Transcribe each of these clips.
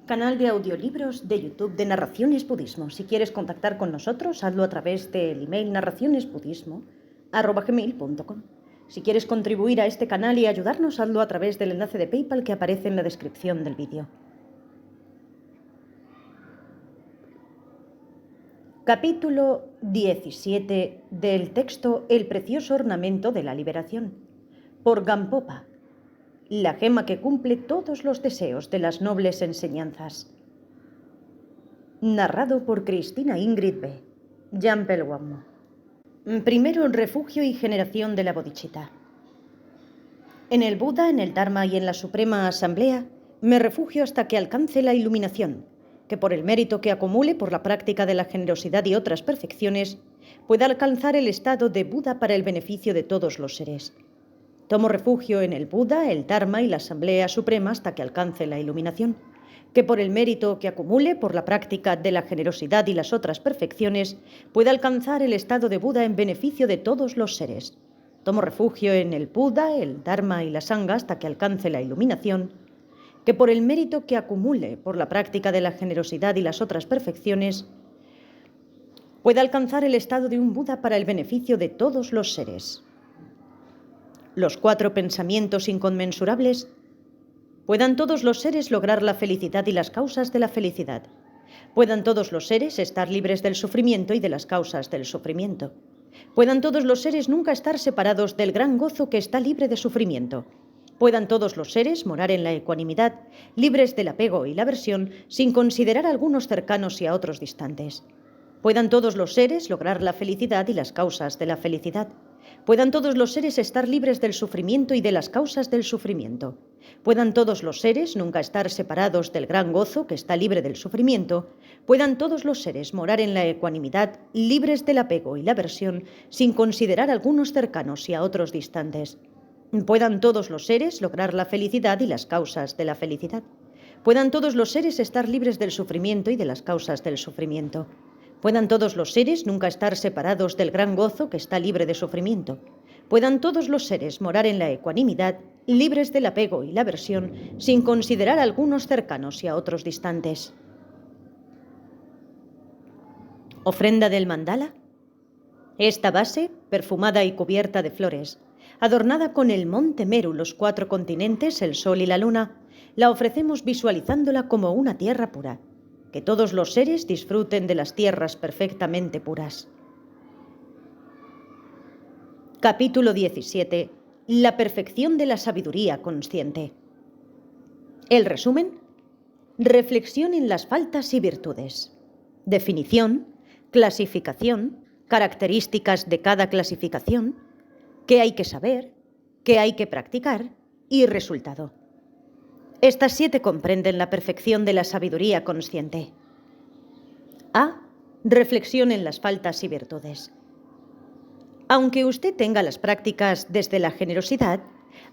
Canal de audiolibros de YouTube de Narraciones Budismo. Si quieres contactar con nosotros, hazlo a través del email narracionesbudismo@gmail.com. Si quieres contribuir a este canal y ayudarnos, hazlo a través del enlace de PayPal que aparece en la descripción del vídeo. Capítulo 17 del texto El precioso ornamento de la liberación, por Gampopa, la gema que cumple todos los deseos de las nobles enseñanzas. Narrado por Cristina Ingrid B. Jampelwammo. Primero, refugio y generación de la bodhicitta. En el Buda, en el Dharma y en la Suprema Asamblea, me refugio hasta que alcance la iluminación, que por el mérito que acumule por la práctica de la generosidad y otras perfecciones, pueda alcanzar el estado de Buda para el beneficio de todos los seres. Tomo refugio en el Buda, el Dharma y la Asamblea Suprema hasta que alcance la iluminación, que por el mérito que acumule por la práctica de la generosidad y las otras perfecciones, pueda alcanzar el estado de Buda en beneficio de todos los seres. Tomo refugio en el Buda, el Dharma y la Sangha hasta que alcance la iluminación, que por el mérito que acumule por la práctica de la generosidad y las otras perfecciones, pueda alcanzar el estado de un Buda para el beneficio de todos los seres. Los 4 pensamientos inconmensurables, puedan todos los seres lograr la felicidad y las causas de la felicidad. Puedan todos los seres estar libres del sufrimiento y de las causas del sufrimiento. Puedan todos los seres nunca estar separados del gran gozo que está libre de sufrimiento. Puedan todos los seres morar en la ecuanimidad, libres del apego y la aversión, sin considerar a algunos cercanos y a otros distantes. Puedan todos los seres lograr la felicidad y las causas de la felicidad. Puedan todos los seres estar libres del sufrimiento y de las causas del sufrimiento. Puedan todos los seres nunca estar separados del gran gozo que está libre del sufrimiento. Puedan todos los seres morar en la ecuanimidad, libres del apego y la aversión, sin considerar a algunos cercanos y a otros distantes. Puedan todos los seres lograr la felicidad y las causas de la felicidad. Puedan todos los seres estar libres del sufrimiento y de las causas del sufrimiento. Puedan todos los seres nunca estar separados del gran gozo que está libre de sufrimiento. Puedan todos los seres morar en la ecuanimidad, libres del apego y la aversión, sin considerar a algunos cercanos y a otros distantes. Ofrenda del mandala. Esta base, perfumada y cubierta de flores, adornada con el monte Meru, los 4 continentes, el sol y la luna, la ofrecemos visualizándola como una tierra pura. Que todos los seres disfruten de las tierras perfectamente puras. Capítulo 17. La perfección de la sabiduría consciente. El resumen. Reflexión en las faltas y virtudes. Definición, clasificación, características de cada clasificación, qué hay que saber, qué hay que practicar y resultado. Estas 7 comprenden la perfección de la sabiduría consciente. A. Reflexión en las faltas y virtudes. Aunque usted tenga las prácticas desde la generosidad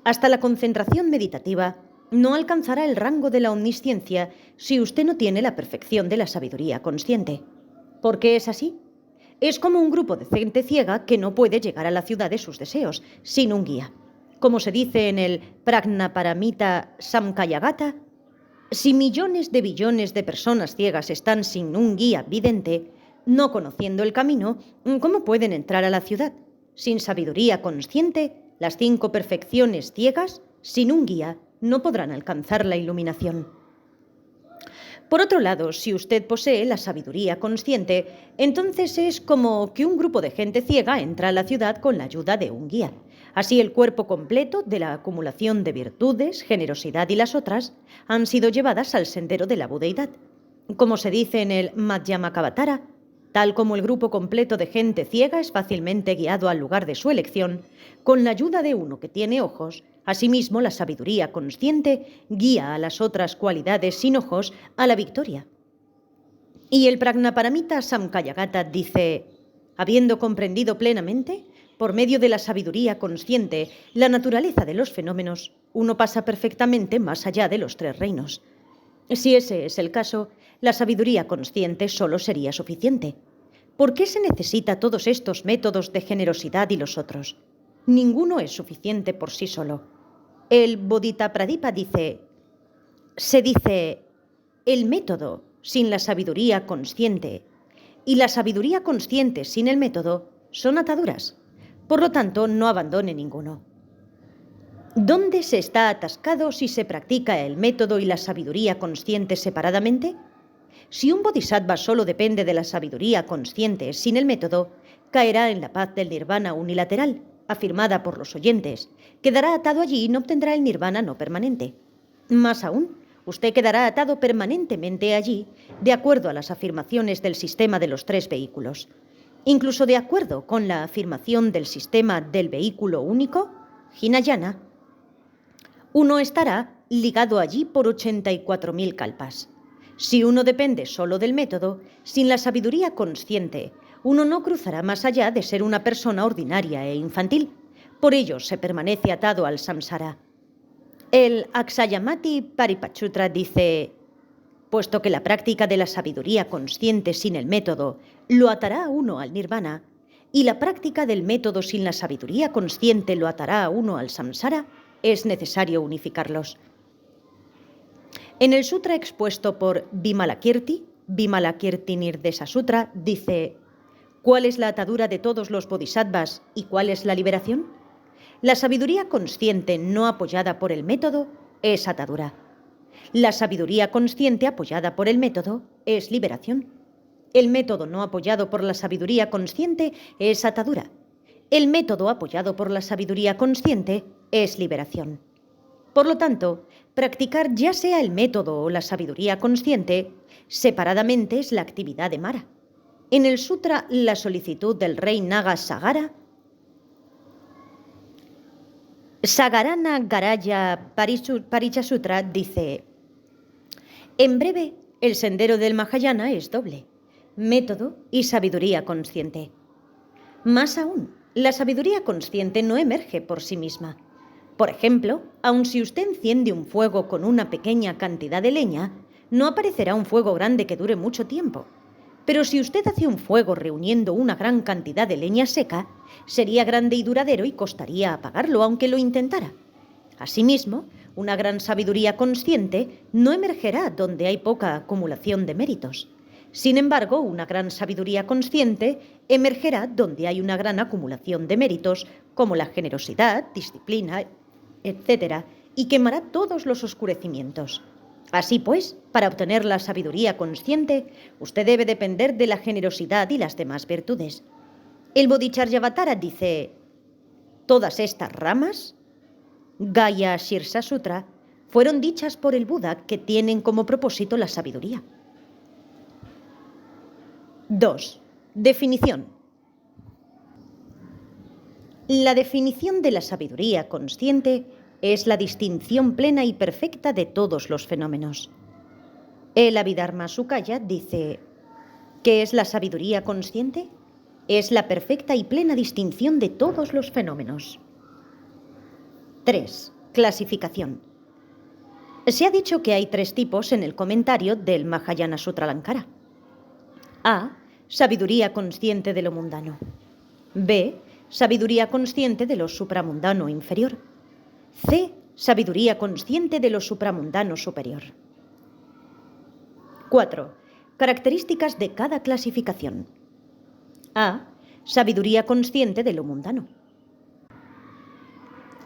hasta la concentración meditativa, no alcanzará el rango de la omnisciencia si usted no tiene la perfección de la sabiduría consciente. ¿Por qué es así? Es como un grupo de gente ciega que no puede llegar a la ciudad de sus deseos sin un guía. Como se dice en el Prajnaparamita Samkhya-gata, si millones de billones de personas ciegas están sin un guía vidente, no conociendo el camino, ¿cómo pueden entrar a la ciudad? Sin sabiduría consciente, las 5 perfecciones ciegas, sin un guía, no podrán alcanzar la iluminación. Por otro lado, si usted posee la sabiduría consciente, entonces es como que un grupo de gente ciega entra a la ciudad con la ayuda de un guía. Así el cuerpo completo de la acumulación de virtudes, generosidad y las otras han sido llevadas al sendero de la budeidad. Como se dice en el Madhyamakavatara, tal como el grupo completo de gente ciega es fácilmente guiado al lugar de su elección, con la ayuda de uno que tiene ojos, asimismo la sabiduría consciente guía a las otras cualidades sin ojos a la victoria. Y el Prajnaparamita Samkhya-gata dice, habiendo comprendido plenamente, por medio de la sabiduría consciente, la naturaleza de los fenómenos, uno pasa perfectamente más allá de los 3 reinos. Si ese es el caso, la sabiduría consciente solo sería suficiente. ¿Por qué se necesita todos estos métodos de generosidad y los otros? Ninguno es suficiente por sí solo. El Bodhitapradipa se dice, el método sin la sabiduría consciente y la sabiduría consciente sin el método son ataduras. Por lo tanto, no abandone ninguno. ¿Dónde se está atascado si se practica el método y la sabiduría consciente separadamente? Si un bodhisattva solo depende de la sabiduría consciente sin el método, caerá en la paz del nirvana unilateral, afirmada por los oyentes, quedará atado allí y no obtendrá el nirvana no permanente. Más aún, usted quedará atado permanentemente allí, de acuerdo a las afirmaciones del sistema de los 3 vehículos. Incluso de acuerdo con la afirmación del sistema del vehículo único, Hinayana, uno estará ligado allí por 84.000 kalpas. Si uno depende solo del método, sin la sabiduría consciente, uno no cruzará más allá de ser una persona ordinaria e infantil. Por ello se permanece atado al samsara. El Aksayamati Paripachutra dice: puesto que la práctica de la sabiduría consciente sin el método lo atará a uno al nirvana, y la práctica del método sin la sabiduría consciente lo atará a uno al samsara, es necesario unificarlos. En el sutra expuesto por Vimalakirti Nirdesa Sutra, dice: ¿cuál es la atadura de todos los bodhisattvas y cuál es la liberación? La sabiduría consciente no apoyada por el método es atadura. La sabiduría consciente apoyada por el método es liberación. El método no apoyado por la sabiduría consciente es atadura. El método apoyado por la sabiduría consciente es liberación. Por lo tanto, practicar ya sea el método o la sabiduría consciente, separadamente es la actividad de Mara. En el sutra La solicitud del rey Naga Sagara, Sagarana Garaya Parichasutra dice: en breve, el sendero del Mahayana es doble, método y sabiduría consciente. Más aún, la sabiduría consciente no emerge por sí misma. Por ejemplo, aun si usted enciende un fuego con una pequeña cantidad de leña, no aparecerá un fuego grande que dure mucho tiempo. Pero si usted hace un fuego reuniendo una gran cantidad de leña seca, sería grande y duradero y costaría apagarlo aunque lo intentara. Asimismo, una gran sabiduría consciente no emergerá donde hay poca acumulación de méritos. Sin embargo, una gran sabiduría consciente emergerá donde hay una gran acumulación de méritos, como la generosidad, disciplina, etc., y quemará todos los oscurecimientos. Así pues, para obtener la sabiduría consciente, usted debe depender de la generosidad y las demás virtudes. El Bodhicharyavatara dice: todas estas ramas, Gaya Shirsa Sutra, fueron dichas por el Buda, que tienen como propósito la sabiduría. 2. Definición. La definición de la sabiduría consciente es la distinción plena y perfecta de todos los fenómenos. El Abhidharma Sukaya dice: ¿qué es la sabiduría consciente? Es la perfecta y plena distinción de todos los fenómenos. 3. Clasificación. Se ha dicho que hay 3 tipos en el comentario del Mahayana Sutra Lankara. A. Sabiduría consciente de lo mundano. B. Sabiduría consciente de lo supramundano inferior. C. Sabiduría consciente de lo supramundano superior. 4. Características de cada clasificación. A. Sabiduría consciente de lo mundano.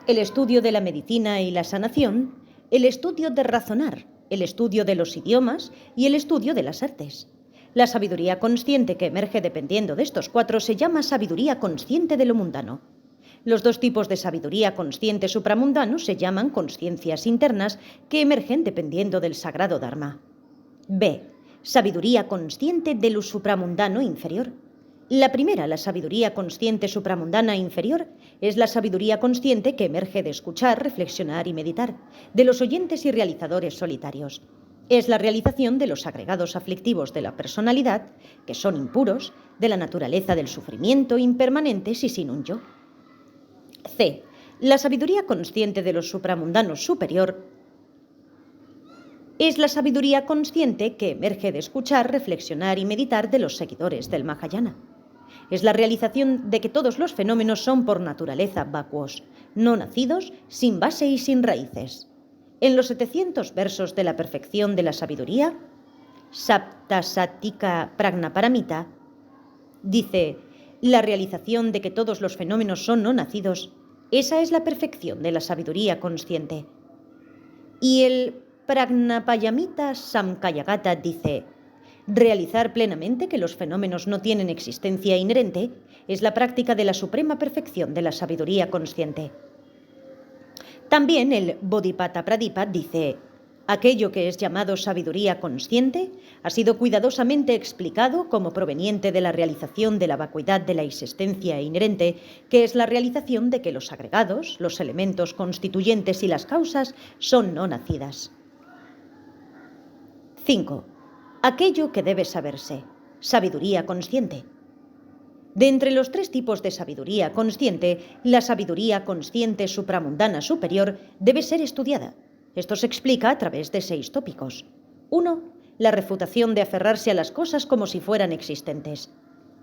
El estudio de la medicina y la sanación, el estudio de razonar, el estudio de los idiomas y el estudio de las artes. La sabiduría consciente que emerge dependiendo de estos 4 se llama sabiduría consciente de lo mundano. Los 2 tipos de sabiduría consciente supramundano se llaman conciencias internas que emergen dependiendo del sagrado Dharma. B. Sabiduría consciente de lo supramundano inferior. La primera, la sabiduría consciente supramundana inferior, es la sabiduría consciente que emerge de escuchar, reflexionar y meditar, de los oyentes y realizadores solitarios. Es la realización de los agregados aflictivos de la personalidad, que son impuros, de la naturaleza del sufrimiento, impermanentes y sin un yo. C. La sabiduría consciente de los supramundanos superior es la sabiduría consciente que emerge de escuchar, reflexionar y meditar de los seguidores del Mahayana. Es la realización de que todos los fenómenos son por naturaleza vacuos, no nacidos, sin base y sin raíces. En los 700 versos de la perfección de la sabiduría, Saptasatika Pragnaparamita, dice: la realización de que todos los fenómenos son no nacidos, esa es la perfección de la sabiduría consciente. Y el Pragnapayamita Samkayagata dice: realizar plenamente que los fenómenos no tienen existencia inherente es la práctica de la suprema perfección de la sabiduría consciente. También el Bodhipata Pradipa dice: aquello que es llamado sabiduría consciente ha sido cuidadosamente explicado como proveniente de la realización de la vacuidad de la existencia inherente, que es la realización de que los agregados, los elementos constituyentes y las causas son no nacidas. 5. Aquello que debe saberse, sabiduría consciente. De entre los 3 tipos de sabiduría consciente, la sabiduría consciente supramundana superior debe ser estudiada. Esto se explica a través de 6 tópicos. 1. La refutación de aferrarse a las cosas como si fueran existentes.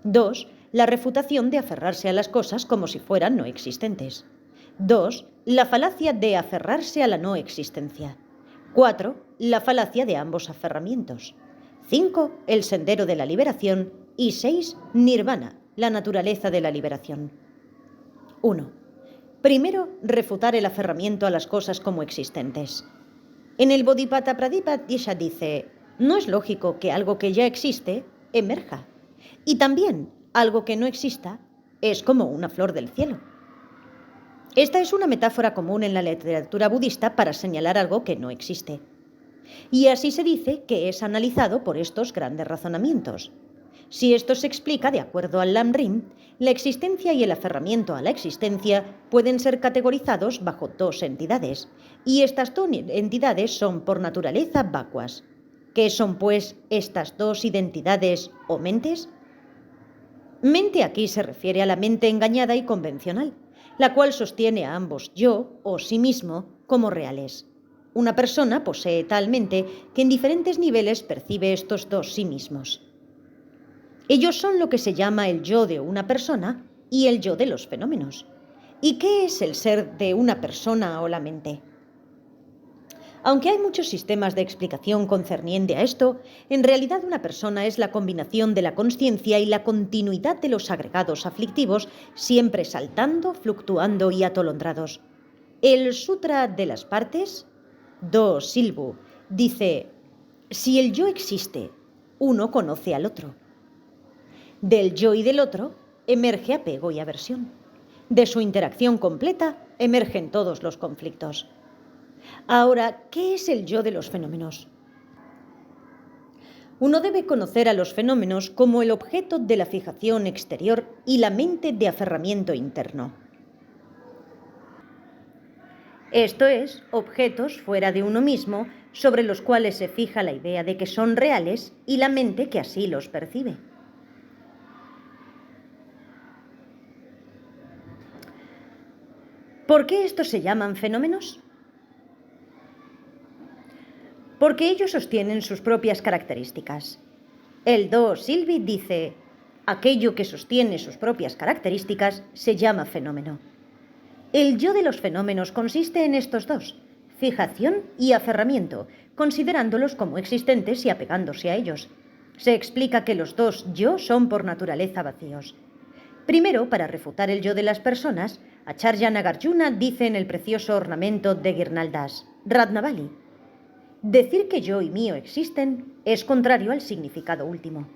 2. La refutación de aferrarse a las cosas como si fueran no existentes. 2. La falacia de aferrarse a la no existencia. 4. La falacia de ambos aferramientos. 5. El sendero de la liberación. Y 6. Nirvana, la naturaleza de la liberación. 1. Primero, refutar el aferramiento a las cosas como existentes. En el Bodhipata Pradipa dice: no es lógico que algo que ya existe emerja. Y también algo que no exista es como una flor del cielo. Esta es una metáfora común en la literatura budista para señalar algo que no existe. Y así se dice que es analizado por estos grandes razonamientos. Si esto se explica de acuerdo al Lamrim, la existencia y el aferramiento a la existencia pueden ser categorizados bajo 2 entidades, y estas 2 entidades son por naturaleza vacuas. ¿Qué son, pues, estas 2 identidades o mentes? Mente aquí se refiere a la mente engañada y convencional, la cual sostiene a ambos yo o sí mismo como reales. Una persona posee tal mente que en diferentes niveles percibe estos 2 sí mismos. Ellos son lo que se llama el yo de una persona y el yo de los fenómenos. ¿Y qué es el ser de una persona o la mente? Aunque hay muchos sistemas de explicación concerniente a esto, en realidad una persona es la combinación de la consciencia y la continuidad de los agregados aflictivos, siempre saltando, fluctuando y atolondrados. El Sutra de las Partes, Do Silbu, dice: si el yo existe, uno conoce al otro. Del yo y del otro emerge apego y aversión. De su interacción completa emergen todos los conflictos. Ahora, ¿qué es el yo de los fenómenos? Uno debe conocer a los fenómenos como el objeto de la fijación exterior y la mente de aferramiento interno. Esto es, objetos fuera de uno mismo sobre los cuales se fija la idea de que son reales y la mente que así los percibe. ¿Por qué estos se llaman fenómenos? Porque ellos sostienen sus propias características. El Do Silvi dice: aquello que sostiene sus propias características se llama fenómeno. El yo de los fenómenos consiste en estos 2, fijación y aferramiento, considerándolos como existentes y apegándose a ellos. Se explica que los 2 yo son por naturaleza vacíos. Primero, para refutar el yo de las personas, Acharya Nagarjuna dice en el precioso ornamento de guirnaldas, Ratnavali: decir que yo y mío existen es contrario al significado último.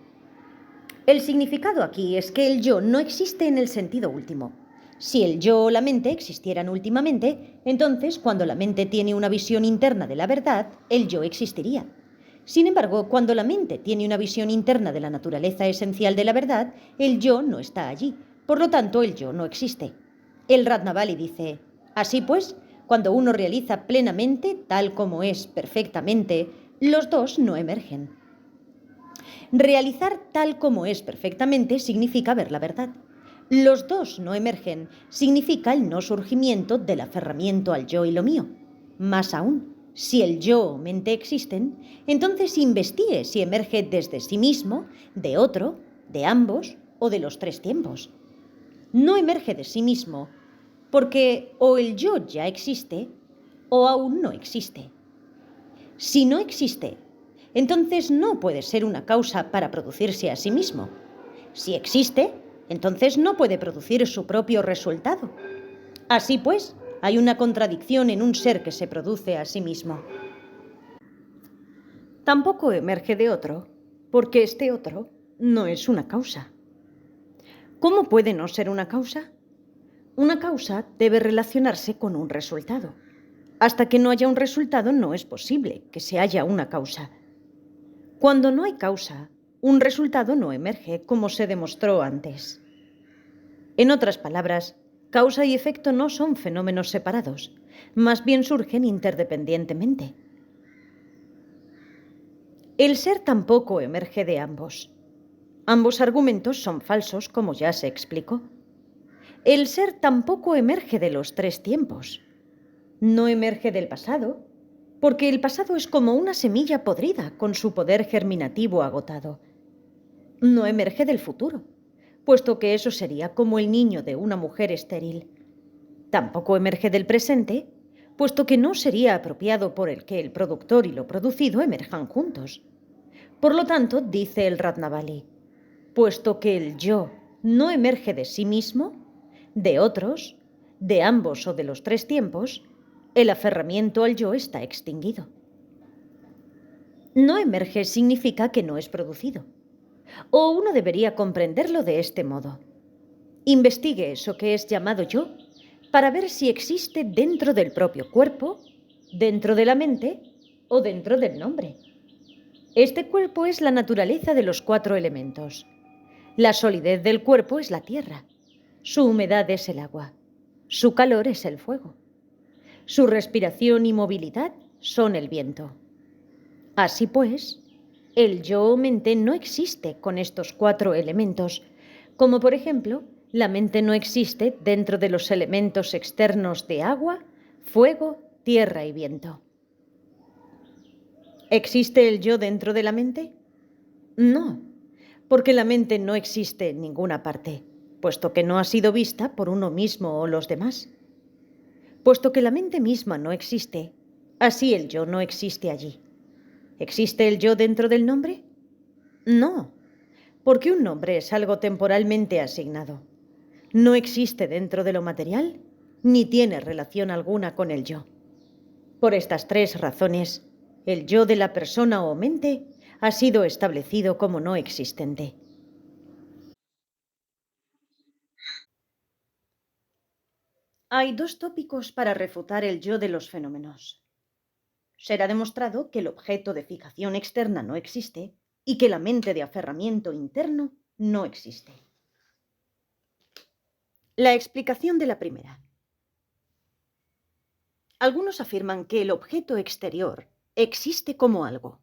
El significado aquí es que el yo no existe en el sentido último. Si el yo o la mente existieran últimamente, entonces cuando la mente tiene una visión interna de la verdad, el yo existiría. Sin embargo, cuando la mente tiene una visión interna de la naturaleza esencial de la verdad, el yo no está allí. Por lo tanto, el yo no existe. El Ratnavali dice: así pues, cuando uno realiza plenamente, tal como es perfectamente, los 2 no emergen. Realizar tal como es perfectamente significa ver la verdad. Los 2 no emergen significa el no surgimiento del aferramiento al yo y lo mío. Más aún, si el yo o mente existen, entonces investigue si emerge desde sí mismo, de otro, de ambos o de los 3 tiempos. No emerge de sí mismo porque o el yo ya existe o aún no existe. Si no existe entonces no puede ser una causa para producirse a sí mismo. Si existe, entonces no puede producir su propio resultado. Así pues, hay una contradicción en un ser que se produce a sí mismo. Tampoco emerge de otro, porque este otro no es una causa. ¿Cómo puede no ser una causa? Una causa debe relacionarse con un resultado. Hasta que no haya un resultado no es posible que se haya una causa. Cuando no hay causa, un resultado no emerge, como se demostró antes. En otras palabras, causa y efecto no son fenómenos separados, más bien surgen interdependientemente. El ser tampoco emerge de ambos. Ambos argumentos son falsos, como ya se explicó. El ser tampoco emerge de los tres tiempos. No emerge del pasado, porque el pasado es como una semilla podrida con su poder germinativo agotado. No emerge del futuro, puesto que eso sería como el niño de una mujer estéril. Tampoco emerge del presente, puesto que no sería apropiado por el que el productor y lo producido emerjan juntos. Por lo tanto, dice el Ratnavali, puesto que el yo no emerge de sí mismo, de otros, de ambos o de los tres tiempos, el aferramiento al yo está extinguido. No emerge significa que no es producido. O uno debería comprenderlo de este modo. Investigue eso que es llamado yo para ver si existe dentro del propio cuerpo, dentro de la mente o dentro del nombre. Este cuerpo es la naturaleza de los cuatro elementos. La solidez del cuerpo es la tierra. Su humedad es el agua. Su calor es el fuego. Su respiración y movilidad son el viento. Así pues, el yo o mente no existe con estos cuatro elementos, como por ejemplo, la mente no existe dentro de los elementos externos de agua, fuego, tierra y viento. ¿Existe el yo dentro de la mente? No, porque la mente no existe en ninguna parte, puesto que no ha sido vista por uno mismo o los demás. Puesto que la mente misma no existe, así el yo no existe allí. ¿Existe el yo dentro del nombre? No, porque un nombre es algo temporalmente asignado. No existe dentro de lo material, ni tiene relación alguna con el yo. Por estas tres razones, el yo de la persona o mente ha sido establecido como no existente. Hay dos tópicos para refutar el yo de los fenómenos. Será demostrado que el objeto de fijación externa no existe y que la mente de aferramiento interno no existe. La explicación de la primera. Algunos afirman que el objeto exterior existe como algo.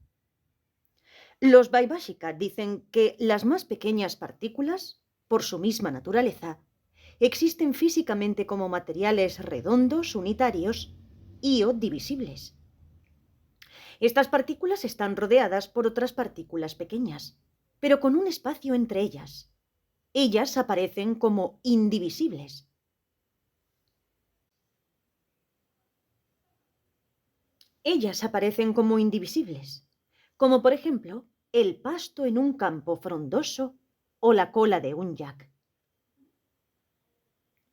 Los Vaibhashika dicen que las más pequeñas partículas, por su misma naturaleza, existen físicamente como materiales redondos, unitarios y o divisibles. Estas partículas están rodeadas por otras partículas pequeñas, pero con un espacio entre ellas. Ellas aparecen como indivisibles. Como por ejemplo el pasto en un campo frondoso o la cola de un yak.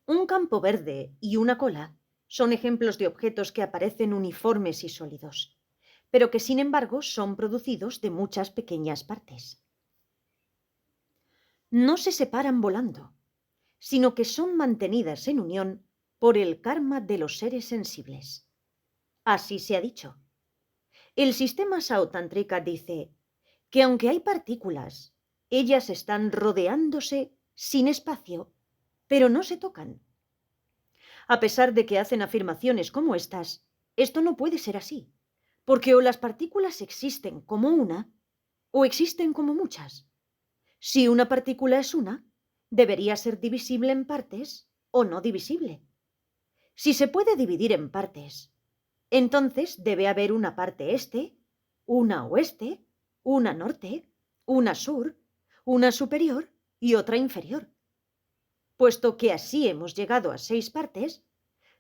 Un campo verde y una cola son ejemplos de objetos que aparecen uniformes y sólidos, pero que sin embargo son producidos de muchas pequeñas partes. No se separan volando, sino que son mantenidas en unión por el karma de los seres sensibles. Así se ha dicho. El sistema Sautántrica dice que aunque hay partículas, ellas están rodeándose sin espacio, pero no se tocan. A pesar de que hacen afirmaciones como estas, esto no puede ser así, porque o las partículas existen como una, o existen como muchas. Si una partícula es una, debería ser divisible en partes o no divisible. Si se puede dividir en partes, entonces debe haber una parte este, una oeste, una norte, una sur, una superior y otra inferior. Puesto que así hemos llegado a 6 partes,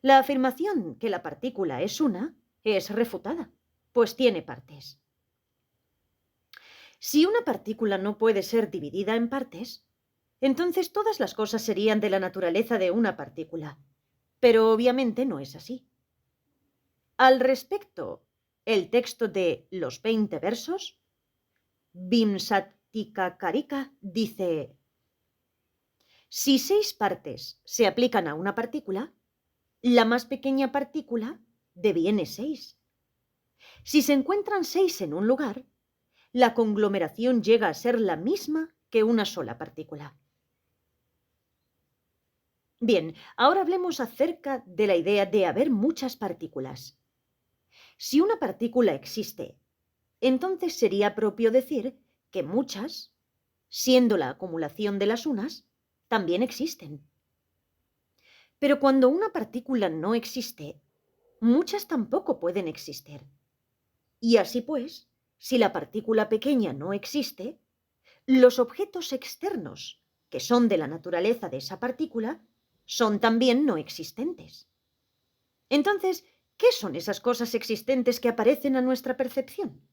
la afirmación que la partícula es una es refutada, pues tiene partes. Si una partícula no puede ser dividida en partes, entonces todas las cosas serían de la naturaleza de una partícula. Pero obviamente no es así. Al respecto, el texto de Los 20 versos, Vimsatikakarika, dice: si 6 partes se aplican a una partícula, la más pequeña partícula deviene 6. Si se encuentran 6 en un lugar, la conglomeración llega a ser la misma que una sola partícula. Bien, ahora hablemos acerca de la idea de haber muchas partículas. Si una partícula existe, entonces sería propio decir que muchas, siendo la acumulación de las unas, también existen. Pero cuando una partícula no existe, muchas tampoco pueden existir. Y así pues, si la partícula pequeña no existe, los objetos externos, que son de la naturaleza de esa partícula, son también no existentes. Entonces, ¿qué son esas cosas existentes que aparecen a nuestra percepción?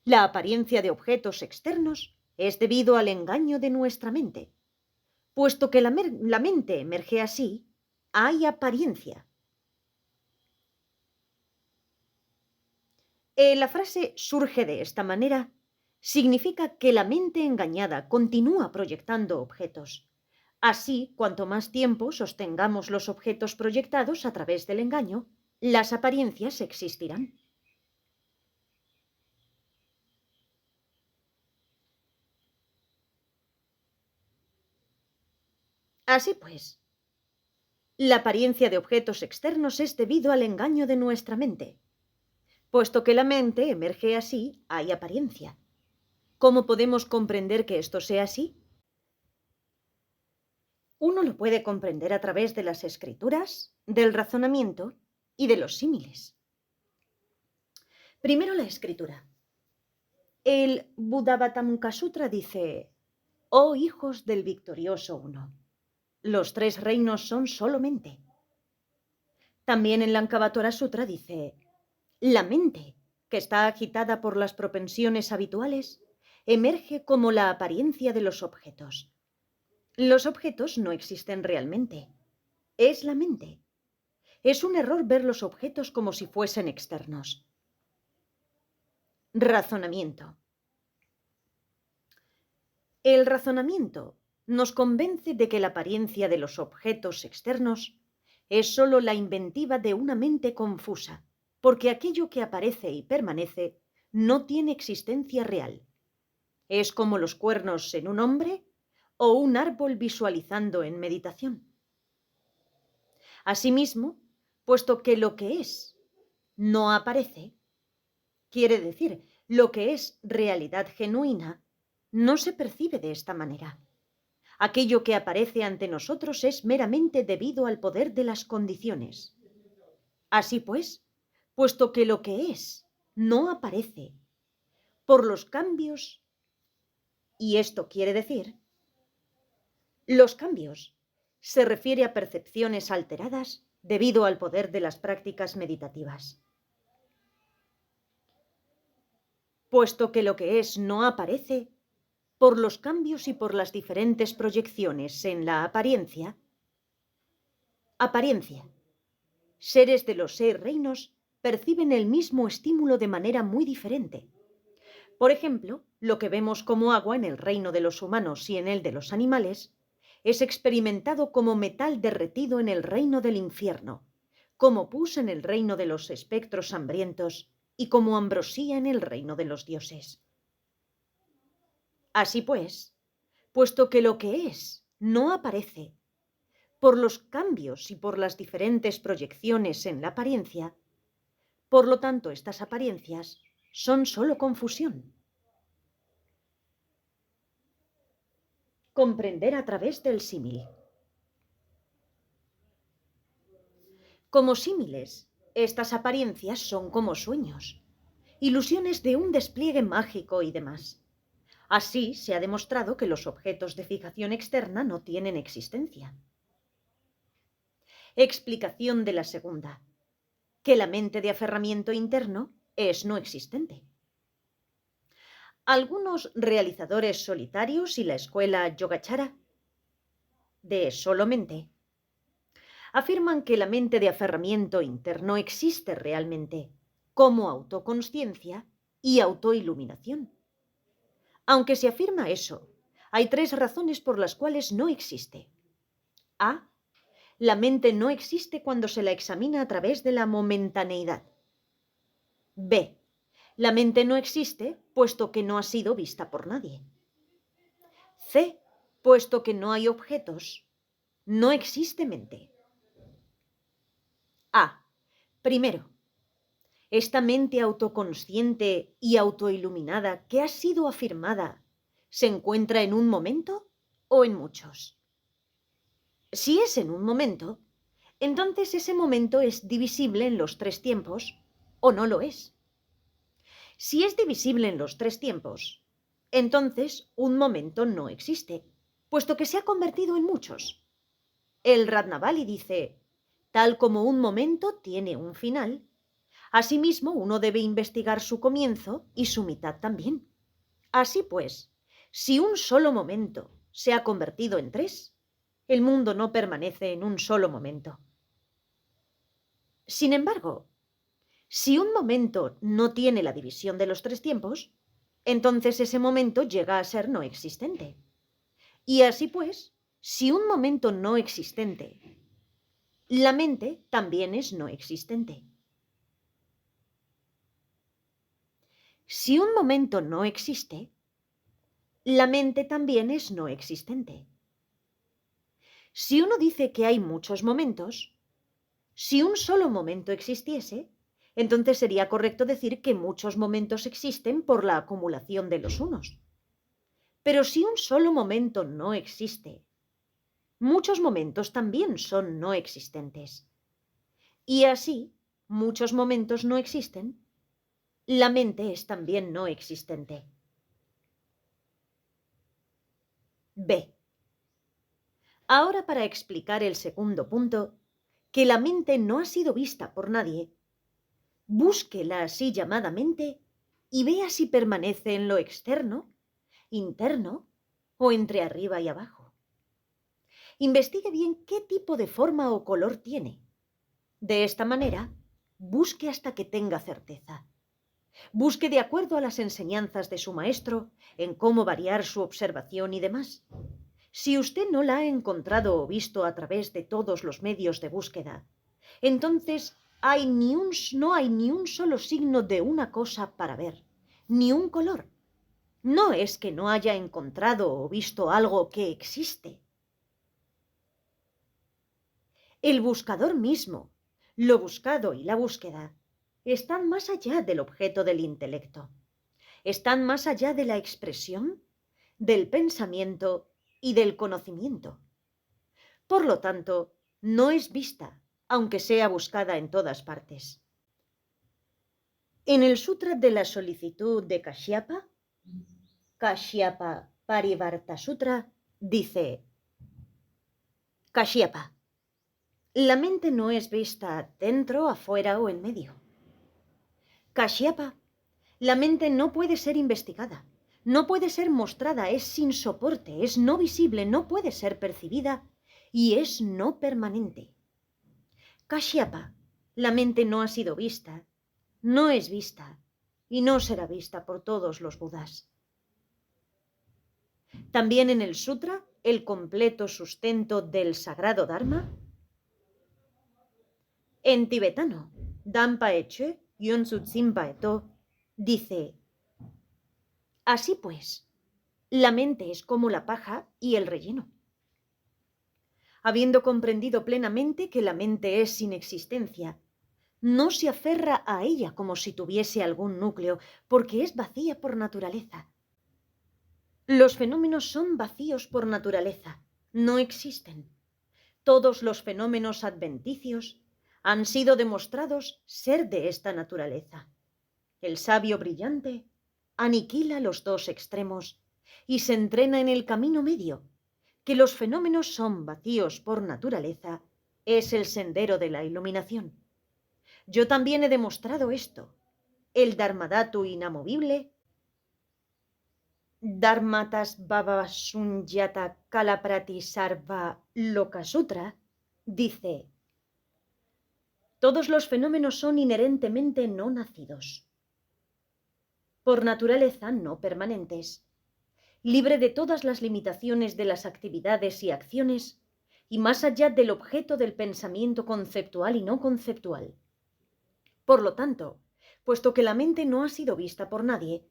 La apariencia de objetos externos es debido al engaño de nuestra mente. Puesto que la mente emerge así, hay apariencia. La frase surge de esta manera significa que la mente engañada continúa proyectando objetos. Así, cuanto más tiempo sostengamos los objetos proyectados a través del engaño, las apariencias existirán. Así pues, la apariencia de objetos externos es debido al engaño de nuestra mente. Puesto que la mente emerge así, hay apariencia. ¿Cómo podemos comprender que esto sea así? Uno lo puede comprender a través de las escrituras, del razonamiento y de los símiles. Primero la escritura. El Buddhavatamka Sutra dice: oh hijos del victorioso uno, los 3 reinos son solo mente. También en Lankavatara Sutra dice: la mente, que está agitada por las propensiones habituales, emerge como la apariencia de los objetos. Los objetos no existen realmente. Es la mente. Es un error ver los objetos como si fuesen externos. Razonamiento. El razonamiento nos convence de que la apariencia de los objetos externos es sólo la inventiva de una mente confusa, porque aquello que aparece y permanece no tiene existencia real. Es como los cuernos en un hombre o un árbol visualizando en meditación. Asimismo, puesto que lo que es no aparece, quiere decir, lo que es realidad genuina no se percibe de esta manera. Aquello que aparece ante nosotros es meramente debido al poder de las condiciones. Así pues, puesto que lo que es no aparece por los cambios, y esto quiere decir, los cambios se refiere a percepciones alteradas debido al poder de las prácticas meditativas. Puesto que lo que es no aparece por los cambios y por las diferentes proyecciones en la apariencia, seres de los 6 reinos perciben el mismo estímulo de manera muy diferente. Por ejemplo, lo que vemos como agua en el reino de los humanos y en el de los animales es experimentado como metal derretido en el reino del infierno, como pus en el reino de los espectros hambrientos y como ambrosía en el reino de los dioses. Así pues, puesto que lo que es no aparece por los cambios y por las diferentes proyecciones en la apariencia, por lo tanto estas apariencias son sólo confusión. Comprender a través del símil. Como símiles, estas apariencias son como sueños, ilusiones de un despliegue mágico y demás. Así se ha demostrado que los objetos de fijación externa no tienen existencia. Explicación de la segunda: que la mente de aferramiento interno es no existente. Algunos realizadores solitarios y la escuela Yogacara de solamente afirman que la mente de aferramiento interno existe realmente como autoconsciencia y autoiluminación. Aunque se afirma eso, hay tres razones por las cuales no existe. A. La mente no existe cuando se la examina a través de la momentaneidad. B. La mente no existe puesto que no ha sido vista por nadie. C. Puesto que no hay objetos, no existe mente. A. Primero, esta mente autoconsciente y autoiluminada que ha sido afirmada, ¿se encuentra en un momento o en muchos? Si es en un momento, entonces ese momento es divisible en los tres tiempos o no lo es. Si es divisible en los tres tiempos, entonces un momento no existe, puesto que se ha convertido en muchos. El Ratnavali dice, tal como un momento tiene un final, asimismo uno debe investigar su comienzo y su mitad también. Así pues, si un solo momento se ha convertido en tres, el mundo no permanece en un solo momento. Sin embargo, si un momento no tiene la división de los tres tiempos, entonces ese momento llega a ser no existente. Y así pues, si un momento no existente, la mente también es no existente. Si un momento no existe, la mente también es no existente. Si uno dice que hay muchos momentos, si un solo momento existiese, entonces sería correcto decir que muchos momentos existen por la acumulación de los unos. Pero si un solo momento no existe, muchos momentos también son no existentes. Y así, muchos momentos no existen, la mente es también no existente. B. Ahora para explicar el segundo punto, que la mente no ha sido vista por nadie, busque la así llamada mente y vea si permanece en lo externo, interno o entre arriba y abajo. Investigue bien qué tipo de forma o color tiene. De esta manera, busque hasta que tenga certeza. Busque de acuerdo a las enseñanzas de su maestro en cómo variar su observación y demás. Si usted no la ha encontrado o visto a través de todos los medios de búsqueda, entonces no hay ni un solo signo de una cosa para ver, ni un color. No es que no haya encontrado o visto algo que existe. El buscador mismo, lo buscado y la búsqueda están más allá del objeto del intelecto. Están más allá de la expresión, del pensamiento y del conocimiento. Por lo tanto, no es vista, aunque sea buscada en todas partes. En el Sutra de la Solicitud de Kashyapa, Kashyapa Parivarta Sutra, dice: Kashyapa, la mente no es vista dentro, afuera o en medio. Kashyapa, la mente no puede ser investigada, no puede ser mostrada, es sin soporte, es no visible, no puede ser percibida y es no permanente. Kashyapa, la mente no ha sido vista, no es vista y no será vista por todos los Budas. También en el Sutra, el completo sustento del sagrado Dharma, en tibetano, Dampa Eche Yonsu Tsimpa Eto, dice: así pues, la mente es como la paja y el relleno. Habiendo comprendido plenamente que la mente es sin existencia, no se aferra a ella como si tuviese algún núcleo, porque es vacía por naturaleza. Los fenómenos son vacíos por naturaleza, no existen. Todos los fenómenos adventicios han sido demostrados ser de esta naturaleza. El sabio brillante aniquila los dos extremos y se entrena en el camino medio, que los fenómenos son vacíos por naturaleza, es el sendero de la iluminación. Yo también he demostrado esto. El Dharmadhatu inamovible Dharmatas Baba Sunyata Kalaprati Sarva Loka Sutra dice: todos los fenómenos son inherentemente no nacidos, por naturaleza no permanentes, libre de todas las limitaciones de las actividades y acciones, y más allá del objeto del pensamiento conceptual y no conceptual. Por lo tanto, puesto que la mente no ha sido vista por nadie,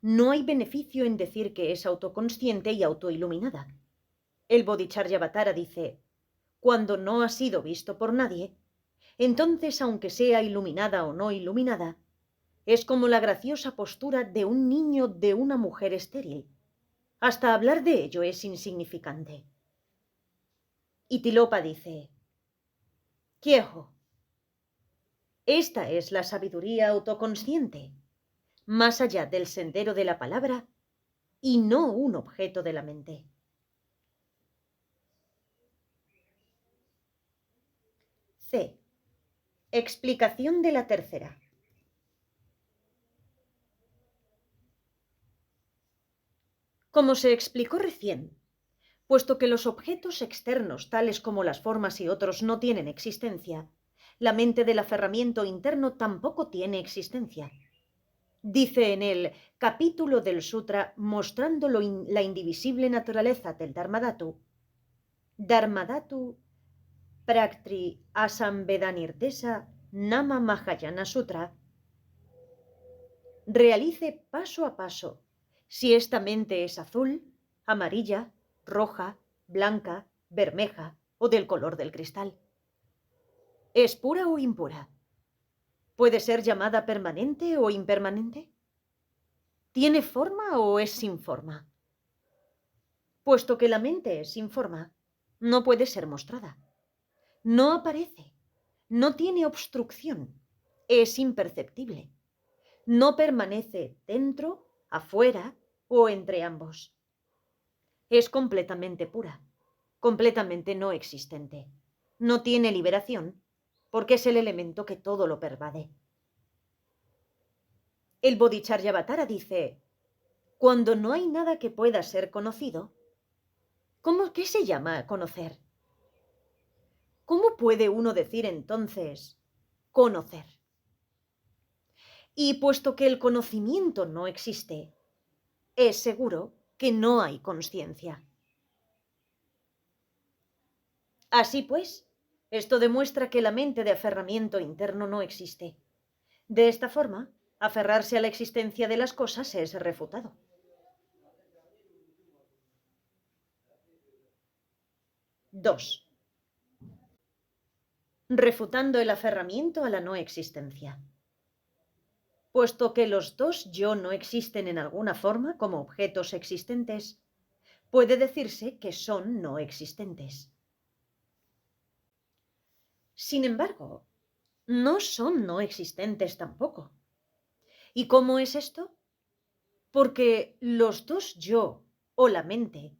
no hay beneficio en decir que es autoconsciente y autoiluminada. El Bodhicharyavatara dice: cuando no ha sido visto por nadie, entonces, aunque sea iluminada o no iluminada, es como la graciosa postura de un niño de una mujer estéril. Hasta hablar de ello es insignificante. Y Tilopa dice: Kiejo, esta es la sabiduría autoconsciente, más allá del sendero de la palabra y no un objeto de la mente. C. Explicación de la tercera. Como se explicó recién, puesto que los objetos externos, tales como las formas y otros, no tienen existencia, la mente del aferramiento interno tampoco tiene existencia. Dice en el capítulo del Sutra mostrando la indivisible naturaleza del Dharmadhatu: Dharmadhatu Praktri Asamvedanirdesa Nama Mahayana Sutra. Realice paso a paso si esta mente es azul, amarilla, roja, blanca, bermeja o del color del cristal. ¿Es pura o impura? ¿Puede ser llamada permanente o impermanente? ¿Tiene forma o es sin forma? Puesto que la mente es sin forma, no puede ser mostrada. No aparece, no tiene obstrucción, es imperceptible. No permanece dentro, afuera o entre ambos. Es completamente pura, completamente no existente. No tiene liberación, porque es el elemento que todo lo pervade. El Bodhicharyavatara dice: cuando no hay nada que pueda ser conocido, ¿qué se llama conocer? ¿Cómo puede uno decir entonces conocer? Y puesto que el conocimiento no existe, es seguro que no hay consciencia. Así pues, esto demuestra que la mente de aferramiento interno no existe. De esta forma, aferrarse a la existencia de las cosas es refutado. 2. Refutando el aferramiento a la no existencia. Puesto que los dos yo no existen en alguna forma como objetos existentes, puede decirse que son no existentes. Sin embargo, no son no existentes tampoco. ¿Y cómo es esto? Porque los dos yo o la mente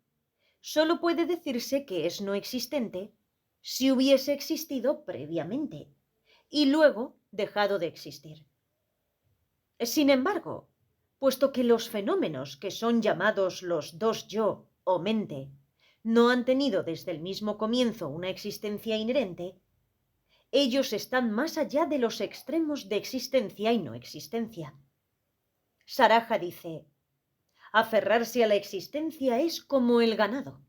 solo puede decirse que es no existente si hubiese existido previamente y luego dejado de existir. Sin embargo, puesto que los fenómenos que son llamados los dos yo o mente no han tenido desde el mismo comienzo una existencia inherente, ellos están más allá de los extremos de existencia y no existencia. Saraja dice: aferrarse a la existencia es como el ganado.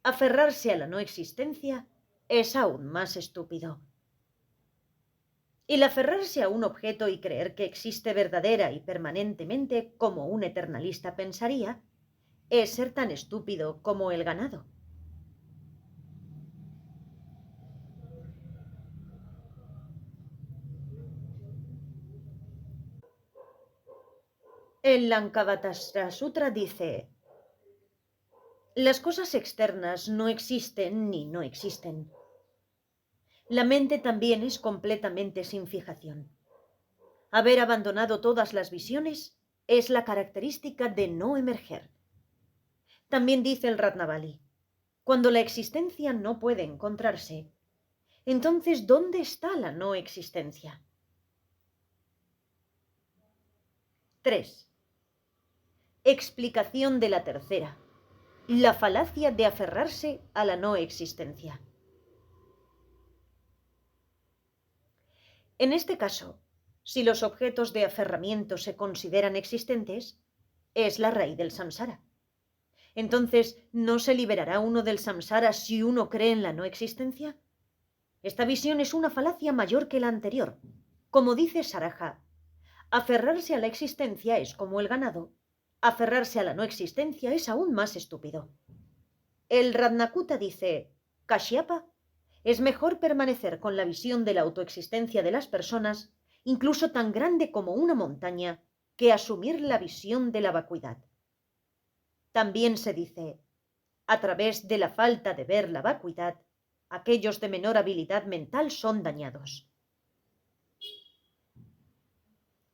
Aferrarse a la no existencia es aún más estúpido. El aferrarse a un objeto y creer que existe verdadera y permanentemente, como un eternalista pensaría, es ser tan estúpido como el ganado. El Lankavatara Sutra dice: las cosas externas no existen ni no existen. La mente también es completamente sin fijación. Haber abandonado todas las visiones es la característica de no emerger. También dice el Ratnavali: cuando la existencia no puede encontrarse, entonces ¿dónde está la no existencia? 3. Explicación de la tercera. La falacia de aferrarse a la no existencia. En este caso, si los objetos de aferramiento se consideran existentes, es la raíz del samsara. Entonces, ¿no se liberará uno del samsara si uno cree en la no existencia? Esta visión es una falacia mayor que la anterior. Como dice Saraja, aferrarse a la existencia es como el ganado. Aferrarse a la no existencia es aún más estúpido. El Ratnakuta dice, Kashyapa, es mejor permanecer con la visión de la autoexistencia de las personas, incluso tan grande como una montaña, que asumir la visión de la vacuidad. También se dice, a través de la falta de ver la vacuidad, aquellos de menor habilidad mental son dañados.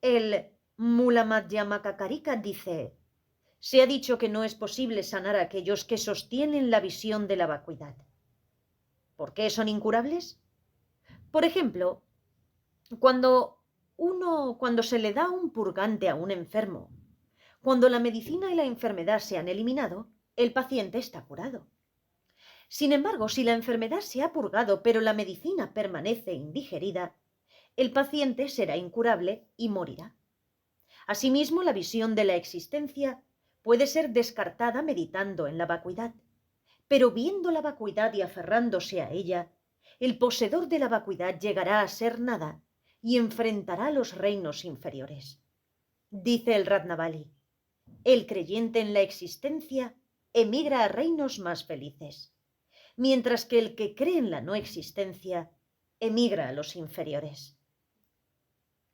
El Mulamadhyamakakarika dice, se ha dicho que no es posible sanar a aquellos que sostienen la visión de la vacuidad. ¿Por qué son incurables? Por ejemplo, cuando se le da un purgante a un enfermo, cuando la medicina y la enfermedad se han eliminado, el paciente está curado. Sin embargo, si la enfermedad se ha purgado pero la medicina permanece indigerida, el paciente será incurable y morirá. Asimismo, la visión de la existencia puede ser descartada meditando en la vacuidad, pero viendo la vacuidad y aferrándose a ella, el poseedor de la vacuidad llegará a ser nada y enfrentará los reinos inferiores. Dice el Ratnavali, el creyente en la existencia emigra a reinos más felices, mientras que el que cree en la no existencia emigra a los inferiores.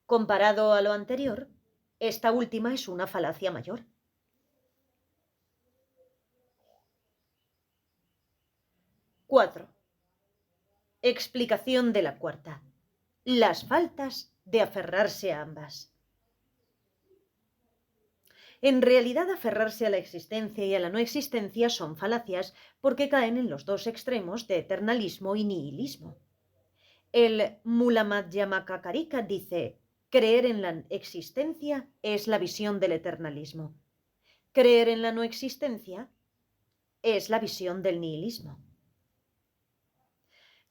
Comparado a lo anterior, esta última es una falacia mayor. 4. Explicación de la cuarta. Las faltas de aferrarse a ambas. En realidad, aferrarse a la existencia y a la no existencia son falacias porque caen en los dos extremos de eternalismo y nihilismo. El Mulamadhyamakakarika dice, creer en la existencia es la visión del eternalismo. Creer en la no existencia es la visión del nihilismo.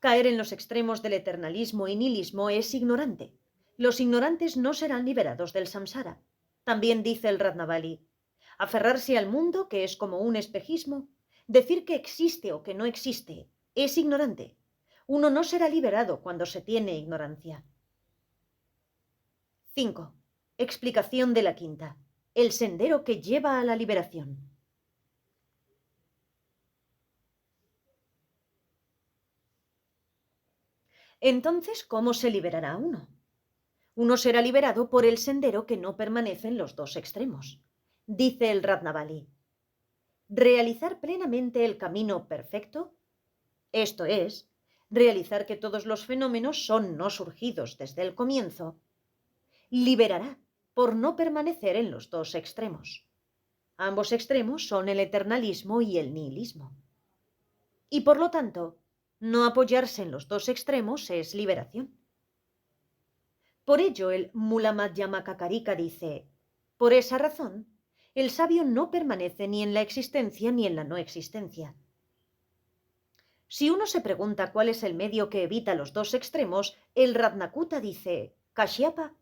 Caer en los extremos del eternalismo y nihilismo es ignorante. Los ignorantes no serán liberados del samsara. También dice el Ratnavali, aferrarse al mundo, que es como un espejismo, decir que existe o que no existe, es ignorante. Uno no será liberado cuando se tiene ignorancia. 5. Explicación de la quinta. El sendero que lleva a la liberación. Entonces, ¿cómo se liberará uno? Uno será liberado por el sendero que no permanece en los dos extremos. Dice el Ratnavali, realizar plenamente el camino perfecto, esto es, realizar que todos los fenómenos son no surgidos desde el comienzo, liberará por no permanecer en los dos extremos. Ambos extremos son el eternalismo y el nihilismo. Y por lo tanto, no apoyarse en los dos extremos es liberación. Por ello, el Mulamadhyamakakarika dice, por esa razón, el sabio no permanece ni en la existencia ni en la no existencia. Si uno se pregunta cuál es el medio que evita los dos extremos, el Ratnakuta dice, Kashyapa,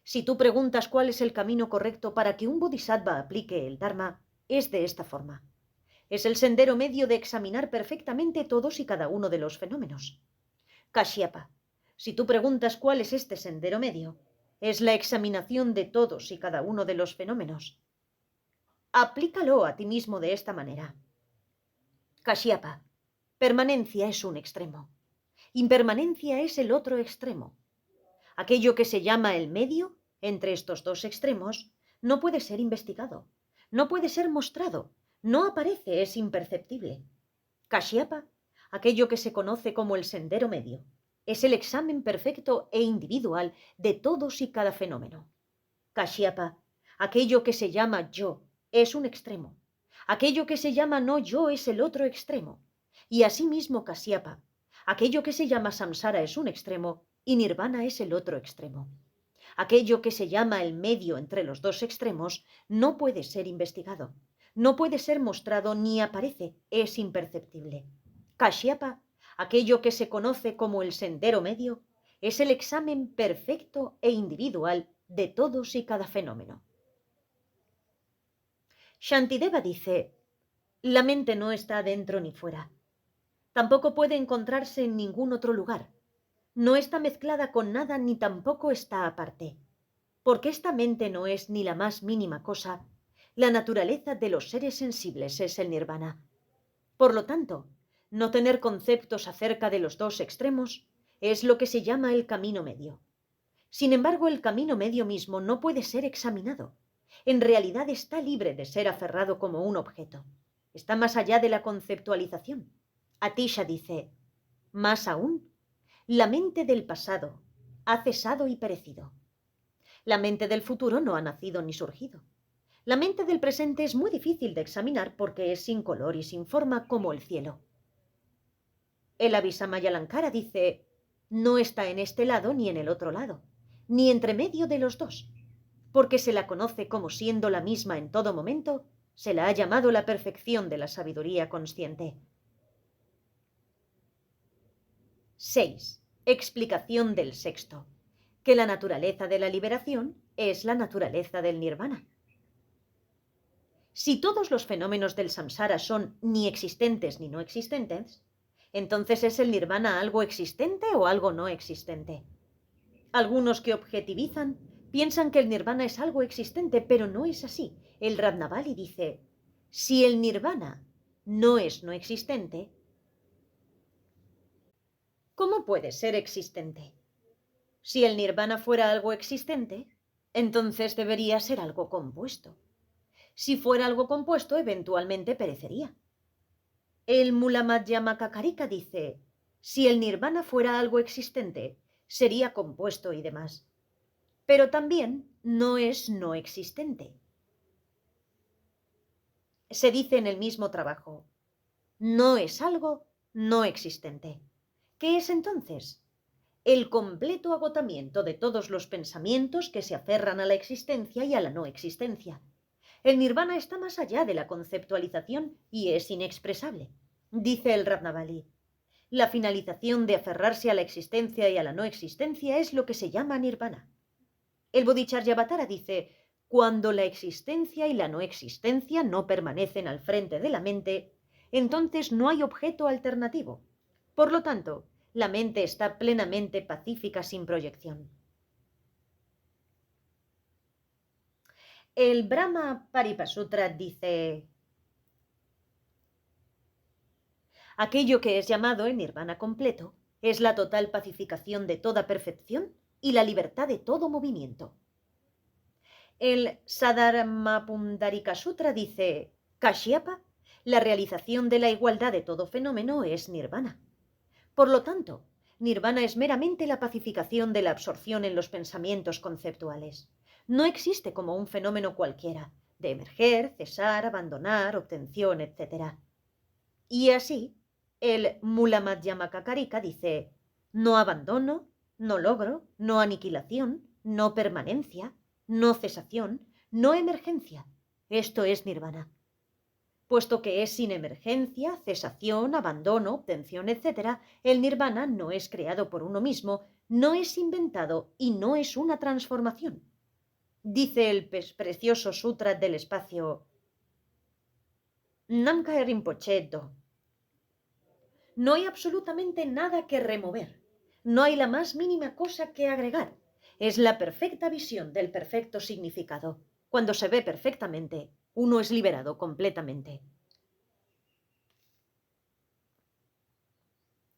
si tú preguntas cuál es el camino correcto para que un bodhisattva aplique el Dharma, es de esta forma. Es el sendero medio de examinar perfectamente todos y cada uno de los fenómenos. Kashyapa, si tú preguntas cuál es este sendero medio, es la examinación de todos y cada uno de los fenómenos. Aplícalo a ti mismo de esta manera. Kashyapa, permanencia es un extremo. Impermanencia es el otro extremo. Aquello que se llama el medio entre estos dos extremos no puede ser investigado, no puede ser mostrado, no aparece, es imperceptible. Kashyapa, aquello que se conoce como el sendero medio, es el examen perfecto e individual de todos y cada fenómeno. Kashyapa, aquello que se llama yo, es un extremo. Aquello que se llama no yo es el otro extremo. Y asimismo Kashyapa, aquello que se llama samsara es un extremo y nirvana es el otro extremo. Aquello que se llama el medio entre los dos extremos no puede ser investigado, no puede ser mostrado ni aparece, es imperceptible. Kashyapa, aquello que se conoce como el sendero medio, es el examen perfecto e individual de todos y cada fenómeno. Shantideva dice, la mente no está dentro ni fuera. Tampoco puede encontrarse en ningún otro lugar. No está mezclada con nada ni tampoco está aparte. Porque esta mente no es ni la más mínima cosa, la naturaleza de los seres sensibles es el nirvana. Por lo tanto, no tener conceptos acerca de los dos extremos es lo que se llama el camino medio. Sin embargo, el camino medio mismo no puede ser examinado. En realidad está libre de ser aferrado como un objeto. Está más allá de la conceptualización. Atisha dice, más aún, la mente del pasado ha cesado y perecido. La mente del futuro no ha nacido ni surgido. La mente del presente es muy difícil de examinar porque es sin color y sin forma como el cielo. El Abhisamayalankara dice, no está en este lado ni en el otro lado, ni entre medio de los dos. Porque se la conoce como siendo la misma en todo momento, se la ha llamado la perfección de la sabiduría consciente. 6. Explicación del sexto. Que la naturaleza de la liberación es la naturaleza del nirvana. Si todos los fenómenos del samsara son ni existentes ni no existentes, entonces ¿es el nirvana algo existente o algo no existente? Algunos que objetivizan piensan que el nirvana es algo existente, pero no es así. El Ratnavali dice, si el nirvana no es no existente, ¿cómo puede ser existente? Si el nirvana fuera algo existente, entonces debería ser algo compuesto. Si fuera algo compuesto, eventualmente perecería. El Mulamadhyamakakarika dice, si el nirvana fuera algo existente, sería compuesto y demás. Pero también no es no existente. Se dice en el mismo trabajo, no es algo no existente. ¿Qué es entonces? El completo agotamiento de todos los pensamientos que se aferran a la existencia y a la no existencia. El nirvana está más allá de la conceptualización y es inexpresable. Dice el Ratnavali, la finalización de aferrarse a la existencia y a la no existencia es lo que se llama nirvana. El Bodhicharyavatara dice, cuando la existencia y la no existencia no permanecen al frente de la mente, entonces no hay objeto alternativo. Por lo tanto, la mente está plenamente pacífica sin proyección. El Brahma Paripasutra dice, aquello que es llamado el nirvana completo es la total pacificación de toda perfección y la libertad de todo movimiento. El Saddharmapundarika Sutra dice, Kashyapa, la realización de la igualdad de todo fenómeno es nirvana. Por lo tanto, nirvana es meramente la pacificación de la absorción en los pensamientos conceptuales. No existe como un fenómeno cualquiera, de emerger, cesar, abandonar, obtención, etc. Y así, el Mulamadhyamakakarika dice, no abandono, no logro, no aniquilación, no permanencia, no cesación, no emergencia. Esto es nirvana. Puesto que es sin emergencia, cesación, abandono, obtención, etc., el nirvana no es creado por uno mismo, no es inventado y no es una transformación. Dice el precioso Sutra del Espacio, Namkha Rinpoche Do. No hay absolutamente nada que remover, no hay la más mínima cosa que agregar. Es la perfecta visión del perfecto significado. Cuando se ve perfectamente, uno es liberado completamente.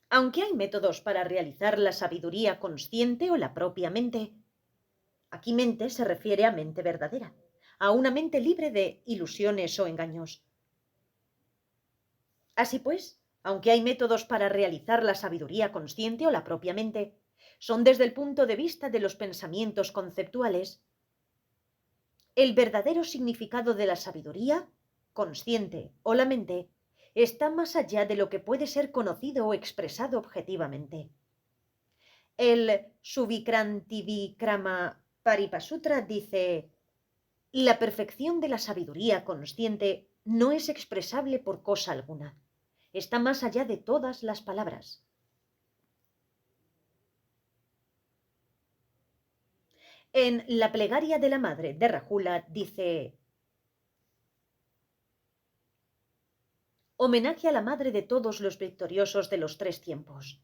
Aunque hay métodos para realizar la sabiduría consciente o la propia mente, aquí mente se refiere a mente verdadera, a una mente libre de ilusiones o engaños. Así pues, aunque hay métodos para realizar la sabiduría consciente o la propia mente, son desde el punto de vista de los pensamientos conceptuales. El verdadero significado de la sabiduría, consciente o la mente, está más allá de lo que puede ser conocido o expresado objetivamente. El Suvikrantivikrama Paripasutra dice: la perfección de la sabiduría consciente no es expresable por cosa alguna. Está más allá de todas las palabras. En la plegaria de la madre de Rajula dice: homenaje a la madre de todos los victoriosos de los tres tiempos.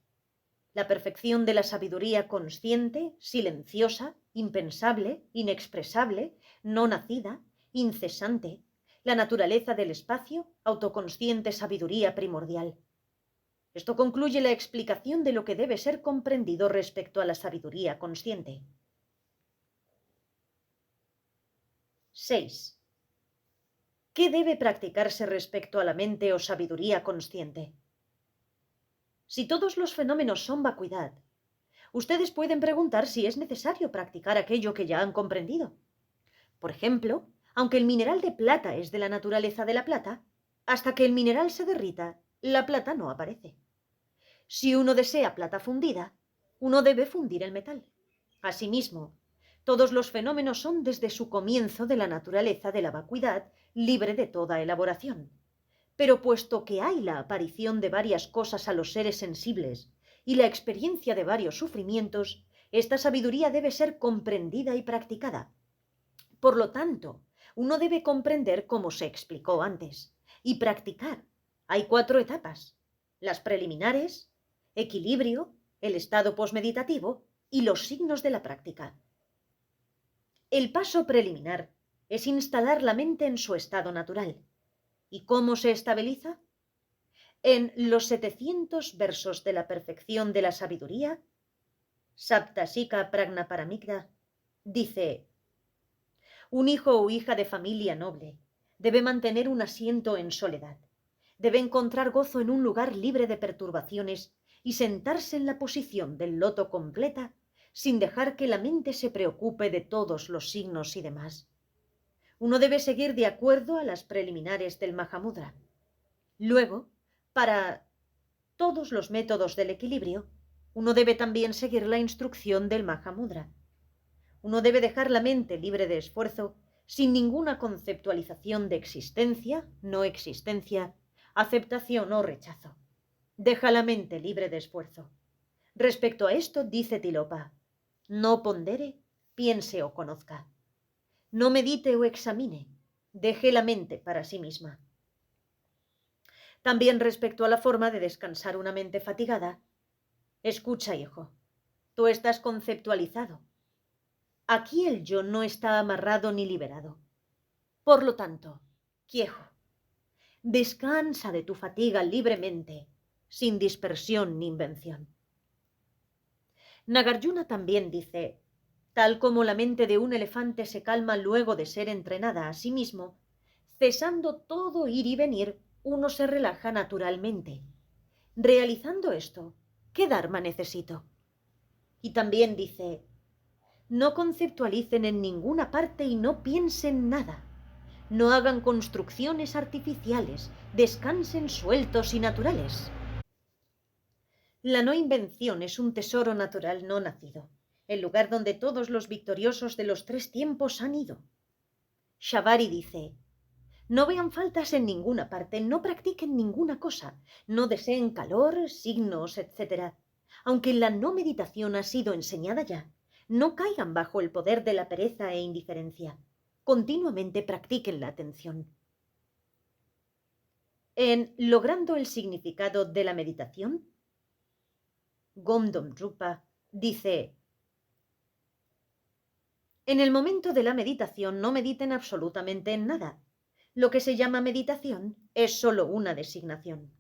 La perfección de la sabiduría consciente, silenciosa, impensable, inexpresable, no nacida, incesante, la naturaleza del espacio, autoconsciente sabiduría primordial. Esto concluye la explicación de lo que debe ser comprendido respecto a la sabiduría consciente. 6. ¿Qué debe practicarse respecto a la mente o sabiduría consciente? Si todos los fenómenos son vacuidad, ustedes pueden preguntar si es necesario practicar aquello que ya han comprendido. Por ejemplo, aunque el mineral de plata es de la naturaleza de la plata, hasta que el mineral se derrita, la plata no aparece. Si uno desea plata fundida, uno debe fundir el metal. Asimismo, todos los fenómenos son desde su comienzo de la naturaleza de la vacuidad, libre de toda elaboración. Pero puesto que hay la aparición de varias cosas a los seres sensibles y la experiencia de varios sufrimientos, esta sabiduría debe ser comprendida y practicada. Por lo tanto, uno debe comprender como se explicó antes y practicar. Hay 4 etapas: las preliminares, equilibrio, el estado posmeditativo y los signos de la práctica. El paso preliminar es instalar la mente en su estado natural. ¿Y cómo se estabiliza? En los 700 versos de la perfección de la sabiduría, Saptasika Prajnaparamita dice: un hijo o hija de familia noble debe mantener un asiento en soledad, debe encontrar gozo en un lugar libre de perturbaciones y sentarse en la posición del loto completa sin dejar que la mente se preocupe de todos los signos y demás. Uno debe seguir de acuerdo a las preliminares del Mahamudra. Luego, para todos los métodos del equilibrio, uno debe también seguir la instrucción del Mahamudra. Uno debe dejar la mente libre de esfuerzo, sin ninguna conceptualización de existencia, no existencia, aceptación o rechazo. Deja la mente libre de esfuerzo. Respecto a esto, dice Tilopa: no pondere, piense o conozca. No medite o examine, deje la mente para sí misma. También respecto a la forma de descansar una mente fatigada: escucha, hijo, tú estás conceptualizado. Aquí el yo no está amarrado ni liberado. Por lo tanto, quiejo, descansa de tu fatiga libremente, sin dispersión ni invención. Nagarjuna también dice: tal como la mente de un elefante se calma luego de ser entrenada a sí mismo, cesando todo ir y venir, uno se relaja naturalmente. Realizando esto, ¿qué dharma necesito? Y también dice: no conceptualicen en ninguna parte y no piensen nada. No hagan construcciones artificiales, descansen sueltos y naturales. La no invención es un tesoro natural no nacido, el lugar donde todos los victoriosos de los 3 tiempos han ido. Shabari dice: no vean faltas en ninguna parte, no practiquen ninguna cosa, no deseen calor, signos, etc. Aunque la no meditación ha sido enseñada ya, no caigan bajo el poder de la pereza e indiferencia. Continuamente practiquen la atención. En Logrando el significado de la meditación, Gomdom Rupa dice: en el momento de la meditación no mediten absolutamente en nada. Lo que se llama meditación es solo una designación.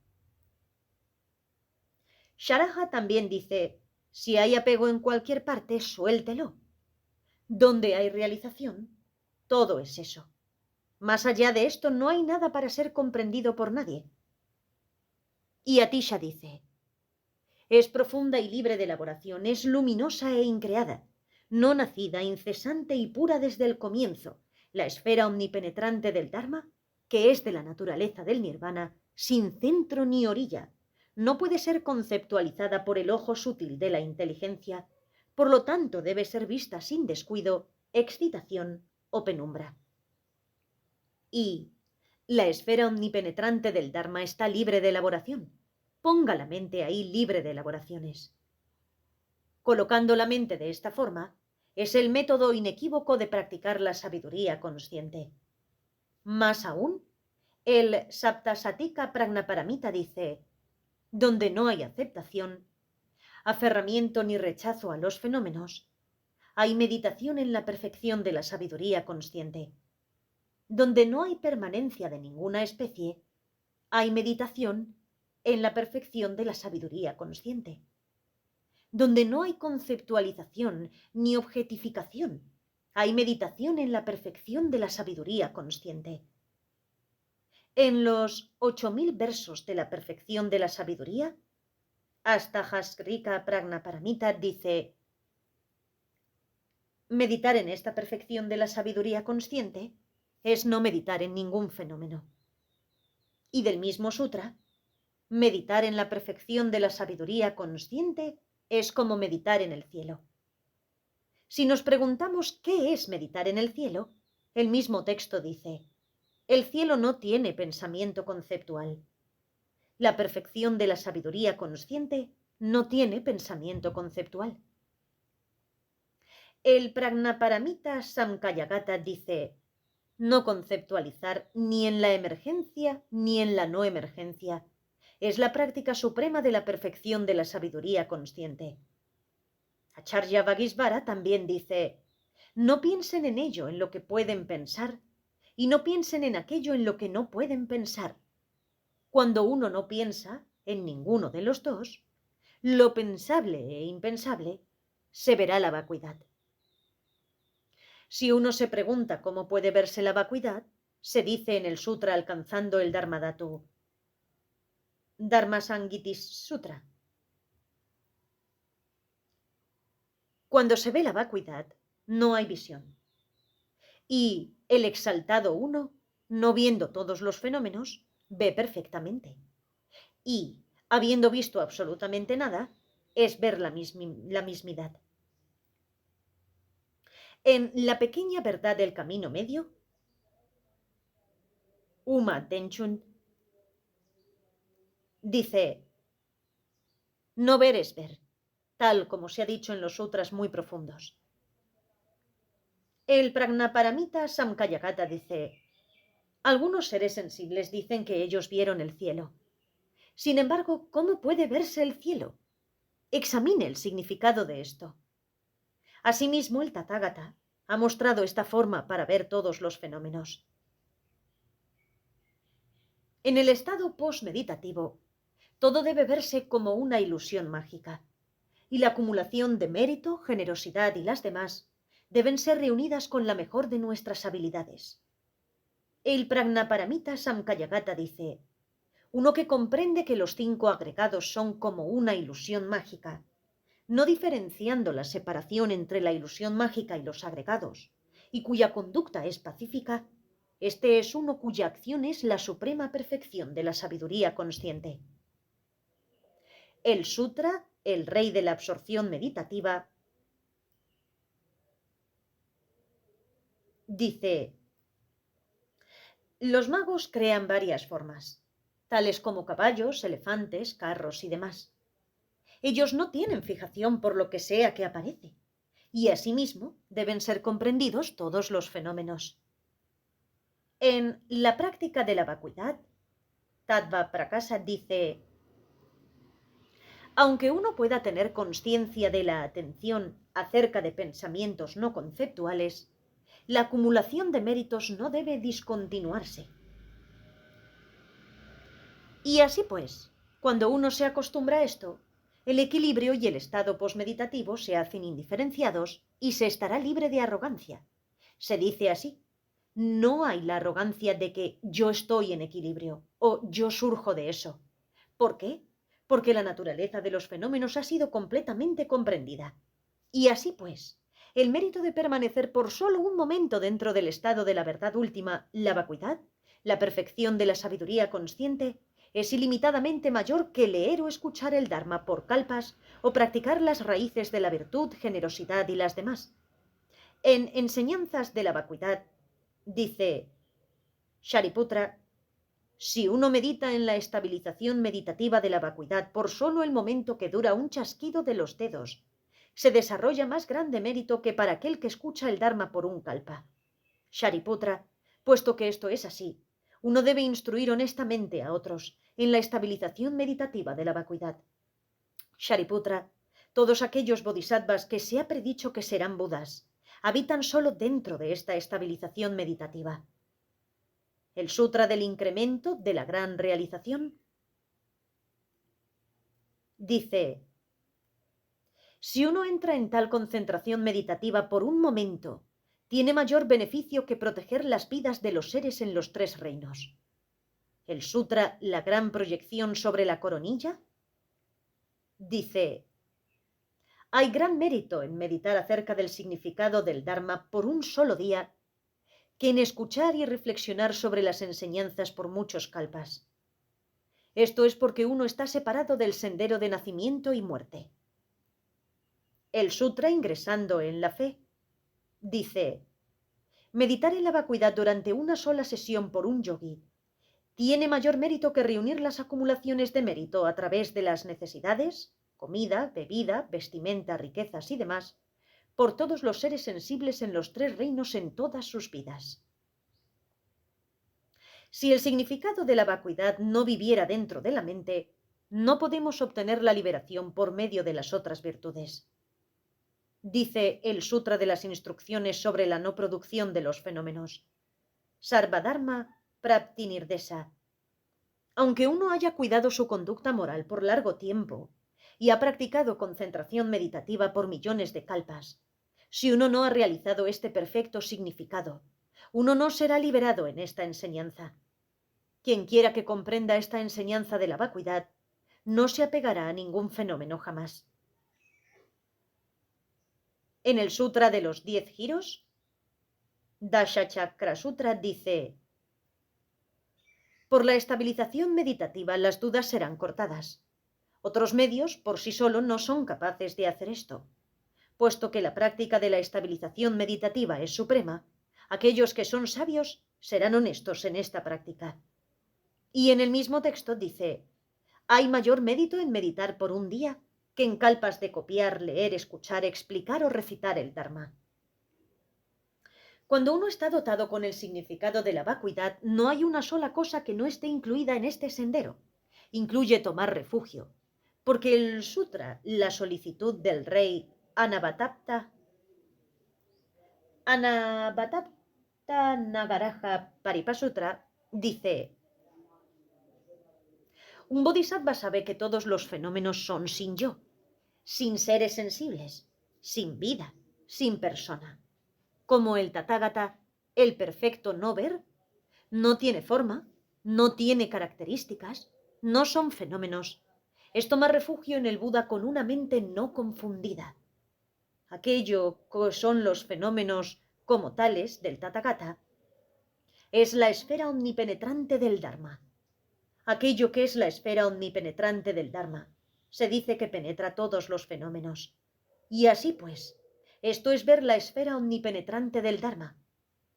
Sharaja también dice: si hay apego en cualquier parte, suéltelo. Donde hay realización, todo es eso. Más allá de esto no hay nada para ser comprendido por nadie. Y Atisha dice: es profunda y libre de elaboración, es luminosa e increada, no nacida, incesante y pura desde el comienzo, la esfera omnipenetrante del Dharma, que es de la naturaleza del Nirvana, sin centro ni orilla, no puede ser conceptualizada por el ojo sutil de la inteligencia, Por lo tanto, debe ser vista sin descuido, excitación o penumbra. Y la esfera omnipenetrante del Dharma está libre de elaboración. Ponga la mente ahí libre de elaboraciones. Colocando la mente de esta forma, es el método inequívoco de practicar la sabiduría consciente. Más aún, el Saptasatika Prajnaparamita dice: donde no hay aceptación, aferramiento ni rechazo a los fenómenos, hay meditación en la perfección de la sabiduría consciente. Donde no hay permanencia de ninguna especie, hay meditación en la perfección de la sabiduría consciente. Donde no hay conceptualización ni objetificación, hay meditación en la perfección de la sabiduría consciente. En los 8000 versos de la perfección de la sabiduría, Astajasrika Prajnaparamita dice: meditar en esta perfección de la sabiduría consciente es no meditar en ningún fenómeno. Y del mismo sutra, meditar en la perfección de la sabiduría consciente es como meditar en el cielo. Si nos preguntamos qué es meditar en el cielo, el mismo texto dice: el cielo no tiene pensamiento conceptual. La perfección de la sabiduría consciente no tiene pensamiento conceptual. El Prajnaparamita Samkhayagata dice: no conceptualizar ni en la emergencia ni en la no emergencia. Es la práctica suprema de la perfección de la sabiduría consciente. Acharya Vagisvara también dice: no piensen en ello en lo que pueden pensar y no piensen en aquello en lo que no pueden pensar. Cuando uno no piensa en ninguno de los dos, lo pensable e impensable, se verá la vacuidad. Si uno se pregunta cómo puede verse la vacuidad, se dice en el sutra alcanzando el Dharmadhatu, Dharmasangitis Sutra. Cuando se ve la vacuidad, no hay visión. Y el exaltado uno, no viendo todos los fenómenos, ve perfectamente. Y, habiendo visto absolutamente nada, es ver la mismidad. En la pequeña verdad del camino medio, Uma Denchun dice: no ver es ver, tal como se ha dicho en los sutras muy profundos. El Prajnaparamita Samkhayagata dice: algunos seres sensibles dicen que ellos vieron el cielo. Sin embargo, ¿cómo puede verse el cielo? Examine el significado de esto. Asimismo, el Tathagata ha mostrado esta forma para ver todos los fenómenos. En el estado postmeditativo, todo debe verse como una ilusión mágica, y la acumulación de mérito, generosidad y las demás deben ser reunidas con la mejor de nuestras habilidades. El Prajnaparamita Samkhayagata dice: uno que comprende que los 5 agregados son como una ilusión mágica, no diferenciando la separación entre la ilusión mágica y los agregados, y cuya conducta es pacífica, este es uno cuya acción es la suprema perfección de la sabiduría consciente. El sutra, el rey de la absorción meditativa, dice: los magos crean varias formas, tales como caballos, elefantes, carros y demás. Ellos no tienen fijación por lo que sea que aparece, y asimismo deben ser comprendidos todos los fenómenos. En la práctica de la vacuidad, Tattva Prakasa dice: aunque uno pueda tener consciencia de la atención acerca de pensamientos no conceptuales, la acumulación de méritos no debe discontinuarse. Y así pues, cuando uno se acostumbra a esto, el equilibrio y el estado posmeditativo se hacen indiferenciados y se estará libre de arrogancia. Se dice así: no hay la arrogancia de que yo estoy en equilibrio o yo surjo de eso. ¿Por qué? Porque la naturaleza de los fenómenos ha sido completamente comprendida. Y así pues, el mérito de permanecer por solo un momento dentro del estado de la verdad última, la vacuidad, la perfección de la sabiduría consciente, es ilimitadamente mayor que leer o escuchar el Dharma por kalpas o practicar las raíces de la virtud, generosidad y las demás. En Enseñanzas de la Vacuidad dice Shariputra: si uno medita en la estabilización meditativa de la vacuidad por solo el momento que dura un chasquido de los dedos, se desarrolla más grande mérito que para aquel que escucha el Dharma por un kalpa. Shariputra, puesto que esto es así, uno debe instruir honestamente a otros en la estabilización meditativa de la vacuidad. Shariputra, todos aquellos bodhisattvas que se ha predicho que serán budas, habitan solo dentro de esta estabilización meditativa. El Sutra del Incremento de la Gran Realización dice: si uno entra en tal concentración meditativa por un momento, tiene mayor beneficio que proteger las vidas de los seres en los tres reinos. El Sutra La Gran Proyección sobre la Coronilla dice: hay gran mérito en meditar acerca del significado del Dharma por un solo día que en escuchar y reflexionar sobre las enseñanzas por muchos kalpas. Esto es porque uno está separado del sendero de nacimiento y muerte. El Sutra Ingresando en la Fe dice: meditar en la vacuidad durante una sola sesión por un yogi tiene mayor mérito que reunir las acumulaciones de mérito a través de las necesidades, comida, bebida, vestimenta, riquezas y demás, por todos los seres sensibles en los tres reinos en todas sus vidas. Si el significado de la vacuidad no viviera dentro de la mente, no podemos obtener la liberación por medio de las otras virtudes. Dice el Sutra de las Instrucciones sobre la no producción de los fenómenos, Sarvadharma Praptinirdesa: aunque uno haya cuidado su conducta moral por largo tiempo y ha practicado concentración meditativa por millones de kalpas, si uno no ha realizado este perfecto significado, uno no será liberado en esta enseñanza. Quien quiera que comprenda esta enseñanza de la vacuidad no se apegará a ningún fenómeno jamás. En el Sutra de los 10 giros, Dashachakra Sutra dice: por la estabilización meditativa las dudas serán cortadas. Otros medios por sí solo no son capaces de hacer esto. Puesto que la práctica de la estabilización meditativa es suprema, aquellos que son sabios serán honestos en esta práctica. Y en el mismo texto dice: hay mayor mérito en meditar por un día que en kalpas de copiar, leer, escuchar, explicar o recitar el Dharma. Cuando uno está dotado con el significado de la vacuidad, no hay una sola cosa que no esté incluida en este sendero. Incluye tomar refugio, porque el sutra, la solicitud del rey Anavatapta Nagaraja Paripasutra, dice: un bodhisattva sabe que todos los fenómenos son sin yo, sin seres sensibles, sin vida, sin persona. Como el Tathagata, el perfecto no ver, no tiene forma, no tiene características, no son fenómenos. Es tomar refugio en el Buda con una mente no confundida. Aquello que son los fenómenos como tales del Tathagata es la esfera omnipenetrante del Dharma. Aquello que es la esfera omnipenetrante del Dharma se dice que penetra todos los fenómenos. Y así pues, esto es ver la esfera omnipenetrante del Dharma.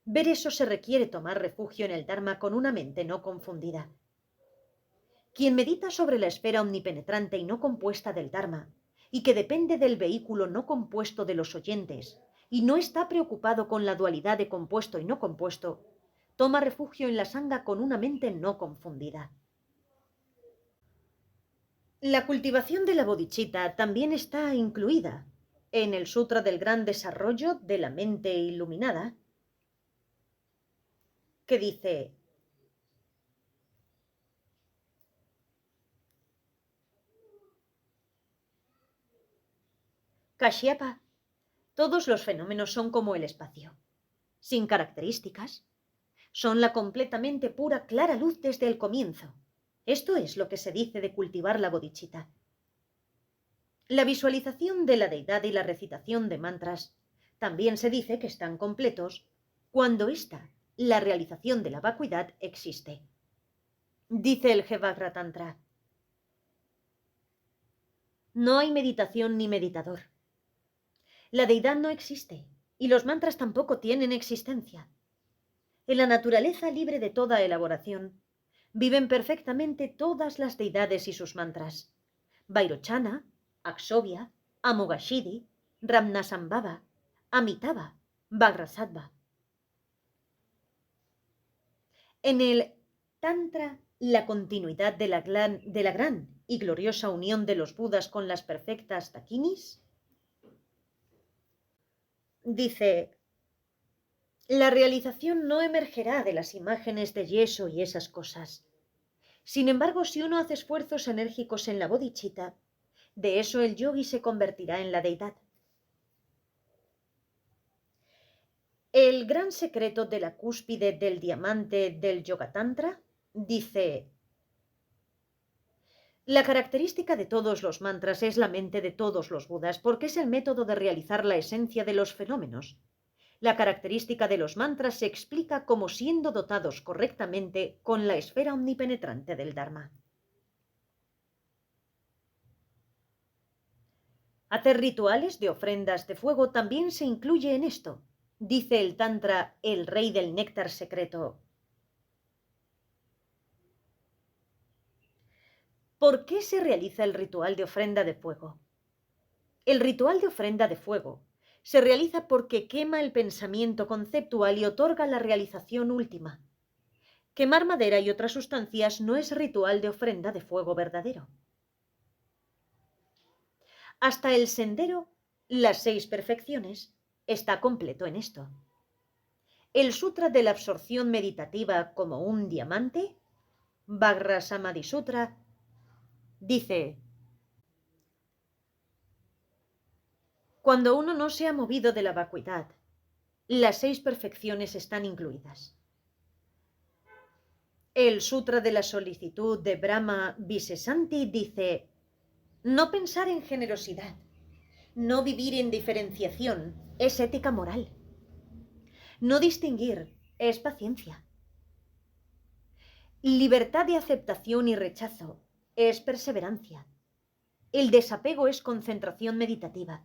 Ver eso se requiere tomar refugio en el Dharma con una mente no confundida. Quien medita sobre la esfera omnipenetrante y no compuesta del Dharma, y que depende del vehículo no compuesto de los oyentes, y no está preocupado con la dualidad de compuesto y no compuesto, toma refugio en la sangha con una mente no confundida. La cultivación de la bodhicitta también está incluida en el Sutra del Gran Desarrollo de la Mente Iluminada, que dice: Kashyapa, todos los fenómenos son como el espacio, sin características. Son la completamente pura, clara luz desde el comienzo. Esto es lo que se dice de cultivar la bodhicitta. La visualización de la deidad y la recitación de mantras también se dice que están completos cuando la realización de la vacuidad, existe. Dice el Hevagra Tantra. No hay meditación ni meditador. La deidad no existe y los mantras tampoco tienen existencia. En la naturaleza libre de toda elaboración, viven perfectamente todas las deidades y sus mantras. Vairochana, Akshobhya, Amogashidi, Ramnasambhava, Amitabha, Vajrasattva. En el Tantra, la continuidad de la gran y gloriosa unión de los Budas con las perfectas Dakinis, dice, la realización no emergerá de las imágenes de yeso y esas cosas. Sin embargo, si uno hace esfuerzos enérgicos en la bodhicitta, de eso el yogi se convertirá en la deidad. El gran secreto de la cúspide del diamante del Yogatantra dice, la característica de todos los mantras es la mente de todos los Budas, porque es el método de realizar la esencia de los fenómenos. La característica de los mantras se explica como siendo dotados correctamente con la esfera omnipenetrante del Dharma. Hacer rituales de ofrendas de fuego también se incluye en esto. Dice el Tantra, el rey del néctar secreto. ¿Por qué se realiza el ritual de ofrenda de fuego? El ritual de ofrenda de fuego se realiza porque quema el pensamiento conceptual y otorga la realización última. Quemar madera y otras sustancias no es ritual de ofrenda de fuego verdadero. Hasta el sendero, las 6 perfecciones, está completo en esto. El Sutra de la absorción meditativa como un diamante, Vajra Samadhi Sutra, dice, cuando uno no se ha movido de la vacuidad, las 6 perfecciones están incluidas. El Sutra de la solicitud de Brahma Visesanti dice, no pensar en generosidad, no vivir en diferenciación, es ética moral. No distinguir, es paciencia. Libertad de aceptación y rechazo, es perseverancia. El desapego es concentración meditativa.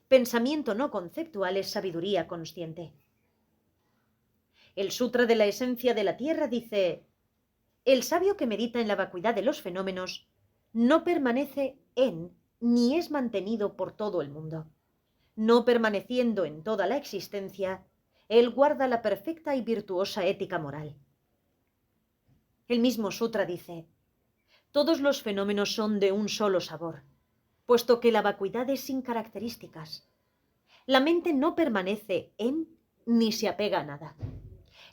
Pensamiento no conceptual es sabiduría consciente. El Sutra de la esencia de la tierra dice, el sabio que medita en la vacuidad de los fenómenos no permanece en ni es mantenido por todo el mundo. No permaneciendo en toda la existencia, él guarda la perfecta y virtuosa ética moral. El mismo Sutra dice, todos los fenómenos son de un solo sabor, puesto que la vacuidad es sin características. La mente no permanece en ni se apega a nada.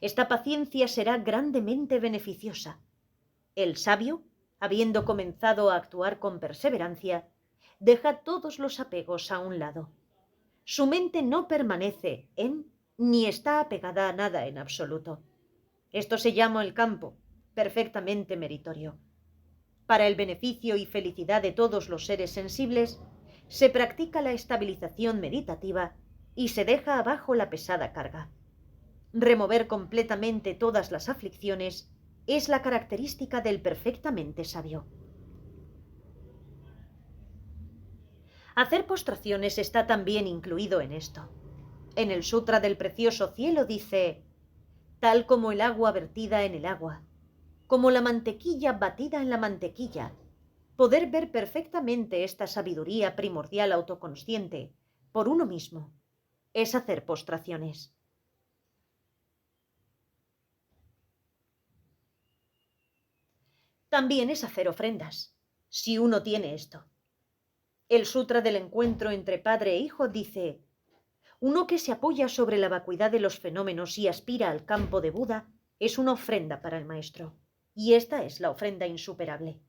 Esta paciencia será grandemente beneficiosa. El sabio, habiendo comenzado a actuar con perseverancia, deja todos los apegos a un lado. Su mente no permanece en ni está apegada a nada en absoluto. Esto se llama el campo, perfectamente meritorio. Para el beneficio y felicidad de todos los seres sensibles, se practica la estabilización meditativa y se deja abajo la pesada carga. Remover completamente todas las aflicciones es la característica del perfectamente sabio. Hacer postraciones está también incluido en esto. En el Sutra del Precioso Cielo dice, tal como el agua vertida en el agua, como la mantequilla batida en la mantequilla, poder ver perfectamente esta sabiduría primordial autoconsciente por uno mismo es hacer postraciones. También es hacer ofrendas, si uno tiene esto. El Sutra del Encuentro entre Padre e Hijo dice, uno que se apoya sobre la vacuidad de los fenómenos y aspira al campo de Buda es una ofrenda para el Maestro, y esta es la ofrenda insuperable.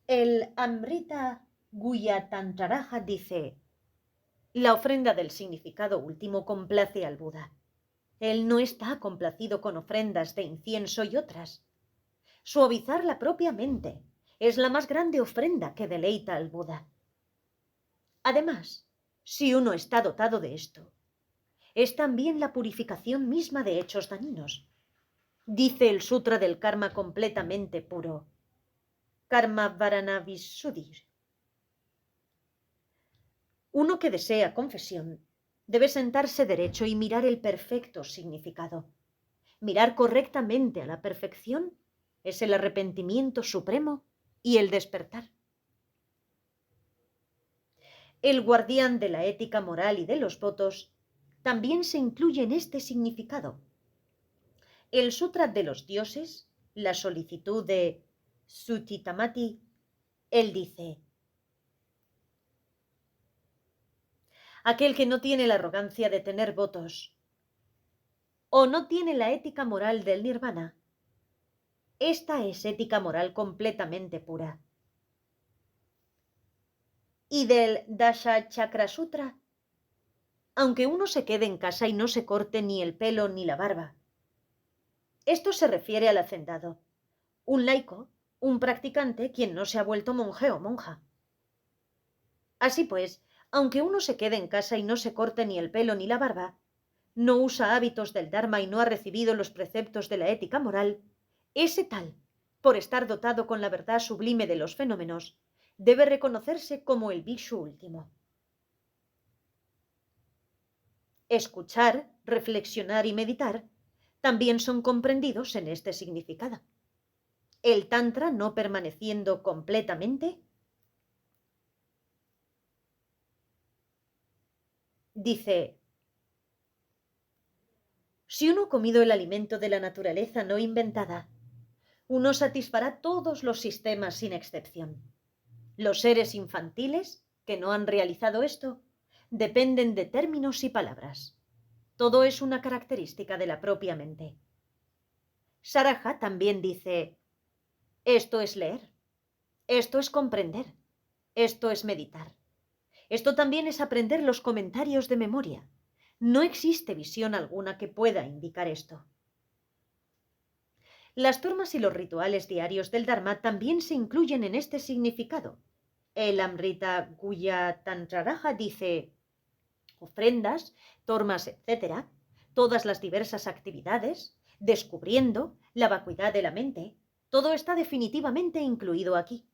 El Amrita Guyatantraja dice, la ofrenda del significado último complace al Buda. Él no está complacido con ofrendas de incienso y otras. Suavizar la propia mente es la más grande ofrenda que deleita al Buda. Además, si uno está dotado de esto, es también la purificación misma de hechos dañinos. Dice el Sutra del Karma completamente puro. Karma Varana Visuddhir. Uno que desea confesión debe sentarse derecho y mirar el perfecto significado. Mirar correctamente a la perfección es el arrepentimiento supremo y el despertar. El guardián de la ética moral y de los votos también se incluye en este significado. El Sutra de los Dioses, la solicitud de Sutitamati, él dice: aquel que no tiene la arrogancia de tener votos o no tiene la ética moral del nirvana, esta es ética moral completamente pura. Y del Dasha Chakra Sutra, aunque uno se quede en casa y no se corte ni el pelo ni la barba. Esto se refiere al hacendado, un laico, un practicante quien no se ha vuelto monje o monja. Así pues, aunque uno se quede en casa y no se corte ni el pelo ni la barba, no usa hábitos del Dharma y no ha recibido los preceptos de la ética moral, ese tal, por estar dotado con la verdad sublime de los fenómenos, debe reconocerse como el bhikshu último. Escuchar, reflexionar y meditar también son comprendidos en este significado. El Tantra no permaneciendo completamente, dice: si uno ha comido el alimento de la naturaleza no inventada, uno satisfará todos los sistemas sin excepción. Los seres infantiles, que no han realizado esto, dependen de términos y palabras. Todo es una característica de la propia mente. Saraja también dice: esto es leer, esto es comprender, esto es meditar. Esto también es aprender los comentarios de memoria. No existe visión alguna que pueda indicar esto. Las formas y los rituales diarios del Dharma también se incluyen en este significado. El Amrita Guya Tantraraja dice: ofrendas, tormas, etc., todas las diversas actividades, descubriendo la vacuidad de la mente, todo está definitivamente incluido aquí.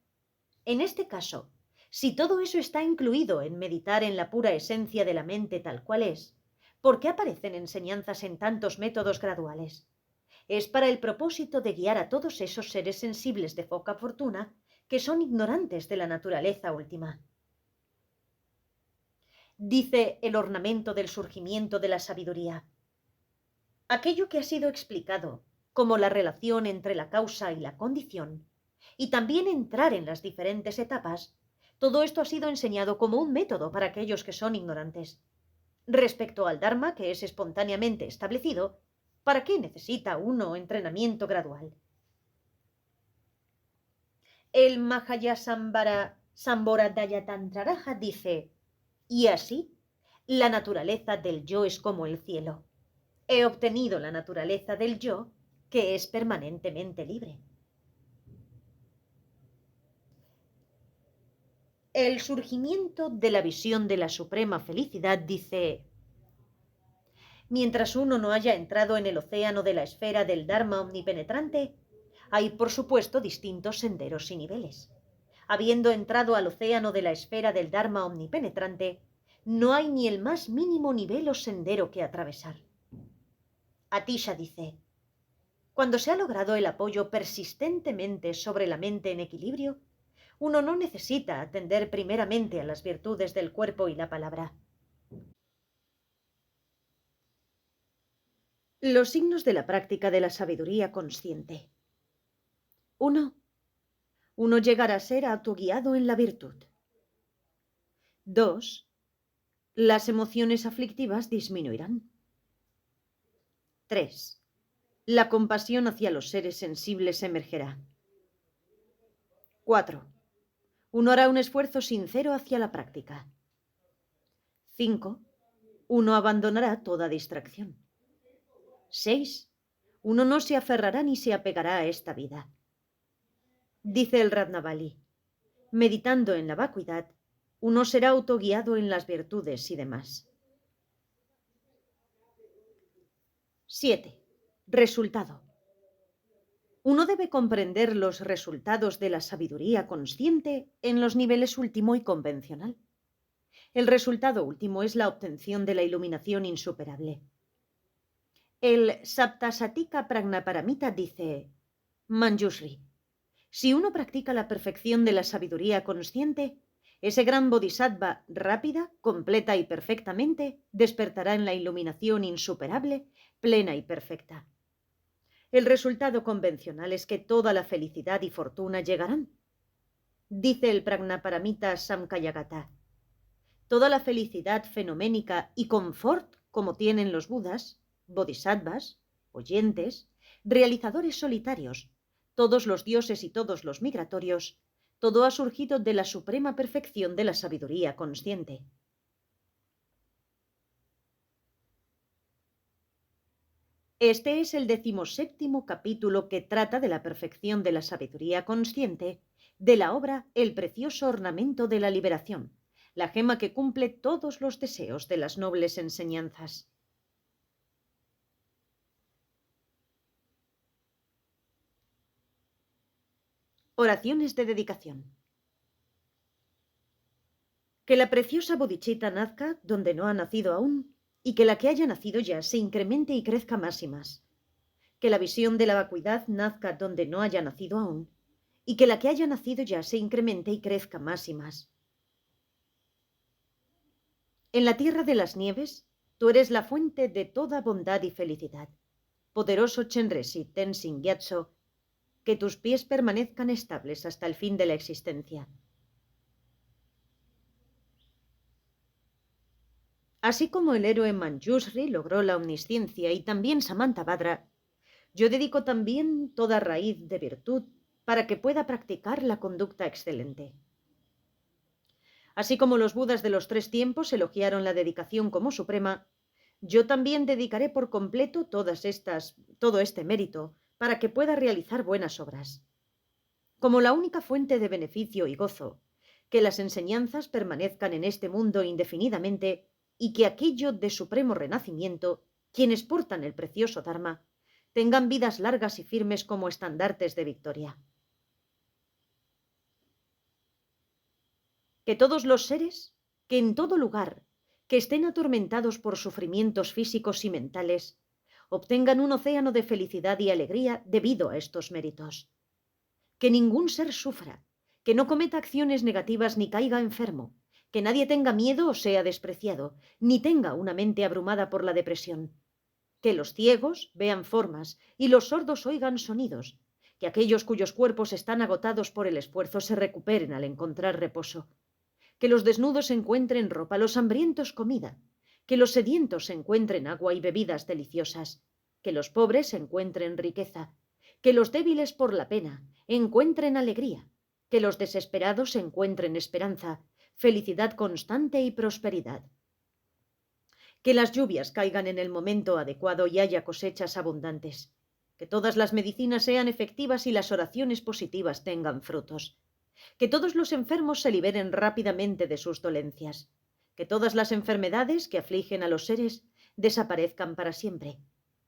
En este caso, si todo eso está incluido en meditar en la pura esencia de la mente tal cual es, ¿por qué aparecen enseñanzas en tantos métodos graduales? Es para el propósito de guiar a todos esos seres sensibles de poca fortuna que son ignorantes de la naturaleza última. Dice el ornamento del surgimiento de la sabiduría: aquello que ha sido explicado como la relación entre la causa y la condición, y también entrar en las diferentes etapas, todo esto ha sido enseñado como un método para aquellos que son ignorantes. Respecto al Dharma, que es espontáneamente establecido, ¿para qué necesita uno entrenamiento gradual? El Mahayasambhara Samboradaya Tantraraja dice: y así, la naturaleza del yo es como el cielo. He obtenido la naturaleza del yo, que es permanentemente libre. El surgimiento de la visión de la suprema felicidad dice: mientras uno no haya entrado en el océano de la esfera del Dharma omnipenetrante, hay por supuesto distintos senderos y niveles. Habiendo entrado al océano de la esfera del Dharma omnipenetrante, no hay ni el más mínimo nivel o sendero que atravesar. Atisha dice: cuando se ha logrado el apoyo persistentemente sobre la mente en equilibrio, uno no necesita atender primeramente a las virtudes del cuerpo y la palabra. Los signos de la práctica de la sabiduría consciente. 1. Uno llegará a ser autoguiado en la virtud. 2. Las emociones aflictivas disminuirán. 3. La compasión hacia los seres sensibles emergerá. 4. Uno hará un esfuerzo sincero hacia la práctica. 5. Uno abandonará toda distracción. 6. Uno no se aferrará ni se apegará a esta vida. Dice el Ratnavali: meditando en la vacuidad, uno será autoguiado en las virtudes y demás. 7. Resultado. Uno debe comprender los resultados de la sabiduría consciente en los niveles último y convencional. El resultado último es la obtención de la iluminación insuperable. El Saptasatika Prajnaparamita dice: Manjushri, si uno practica la perfección de la sabiduría consciente, ese gran bodhisattva rápida, completa y perfectamente despertará en la iluminación insuperable, plena y perfecta. El resultado convencional es que toda la felicidad y fortuna llegarán. Dice el Prajnaparamita Samkhayagata: toda la felicidad fenoménica y confort como tienen los budas, bodhisattvas, oyentes, realizadores solitarios, todos los dioses y todos los migratorios, todo ha surgido de la suprema perfección de la sabiduría consciente. Este es el 17º capítulo que trata de la perfección de la sabiduría consciente de la obra El precioso ornamento de la liberación, la gema que cumple todos los deseos de las nobles enseñanzas. Oraciones de dedicación. Que la preciosa bodichita nazca donde no ha nacido aún, y que la que haya nacido ya se incremente y crezca más y más. Que la visión de la vacuidad nazca donde no haya nacido aún, y que la que haya nacido ya se incremente y crezca más y más. En la tierra de las nieves, tú eres la fuente de toda bondad y felicidad. Poderoso Chenresi Tenzin Gyatso, que tus pies permanezcan estables hasta el fin de la existencia. Así como el héroe Manjushri logró la omnisciencia y también Samantabhadra, yo dedico también toda raíz de virtud para que pueda practicar la conducta excelente. Así como los budas de los 3 tiempos elogiaron la dedicación como suprema, yo también dedicaré por completo todo este mérito para que pueda realizar buenas obras. Como la única fuente de beneficio y gozo, que las enseñanzas permanezcan en este mundo indefinidamente y que aquello de supremo renacimiento, quienes portan el precioso Dharma, tengan vidas largas y firmes como estandartes de victoria. Que todos los seres, que en todo lugar, que estén atormentados por sufrimientos físicos y mentales, obtengan un océano de felicidad y alegría debido a estos méritos. Que ningún ser sufra, que no cometa acciones negativas ni caiga enfermo, que nadie tenga miedo o sea despreciado, ni tenga una mente abrumada por la depresión. Que los ciegos vean formas y los sordos oigan sonidos, que aquellos cuyos cuerpos están agotados por el esfuerzo se recuperen al encontrar reposo. Que los desnudos encuentren ropa, los hambrientos comida, que los sedientos encuentren agua y bebidas deliciosas, que los pobres encuentren riqueza, que los débiles por la pena encuentren alegría, que los desesperados encuentren esperanza, felicidad constante y prosperidad. Que las lluvias caigan en el momento adecuado y haya cosechas abundantes. Que todas las medicinas sean efectivas y las oraciones positivas tengan frutos. Que todos los enfermos se liberen rápidamente de sus dolencias. Que todas las enfermedades que afligen a los seres desaparezcan para siempre.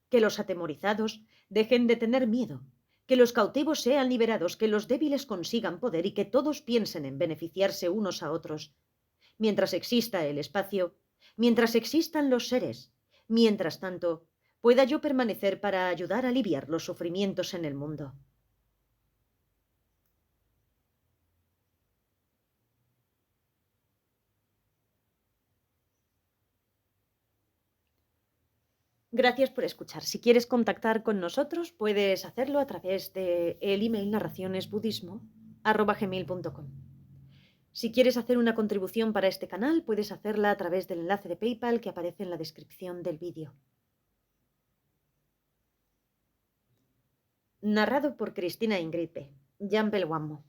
Que los atemorizados dejen de tener miedo. Que los cautivos sean liberados, que los débiles consigan poder y que todos piensen en beneficiarse unos a otros. Mientras exista el espacio, mientras existan los seres, mientras tanto, pueda yo permanecer para ayudar a aliviar los sufrimientos en el mundo. Gracias por escuchar. Si quieres contactar con nosotros, puedes hacerlo a través del email narracionesbudismo@gmail.com. Si quieres hacer una contribución para este canal, puedes hacerla a través del enlace de PayPal que aparece en la descripción del vídeo. Narrado por Cristina Ingrid P. Jan Pelguamo.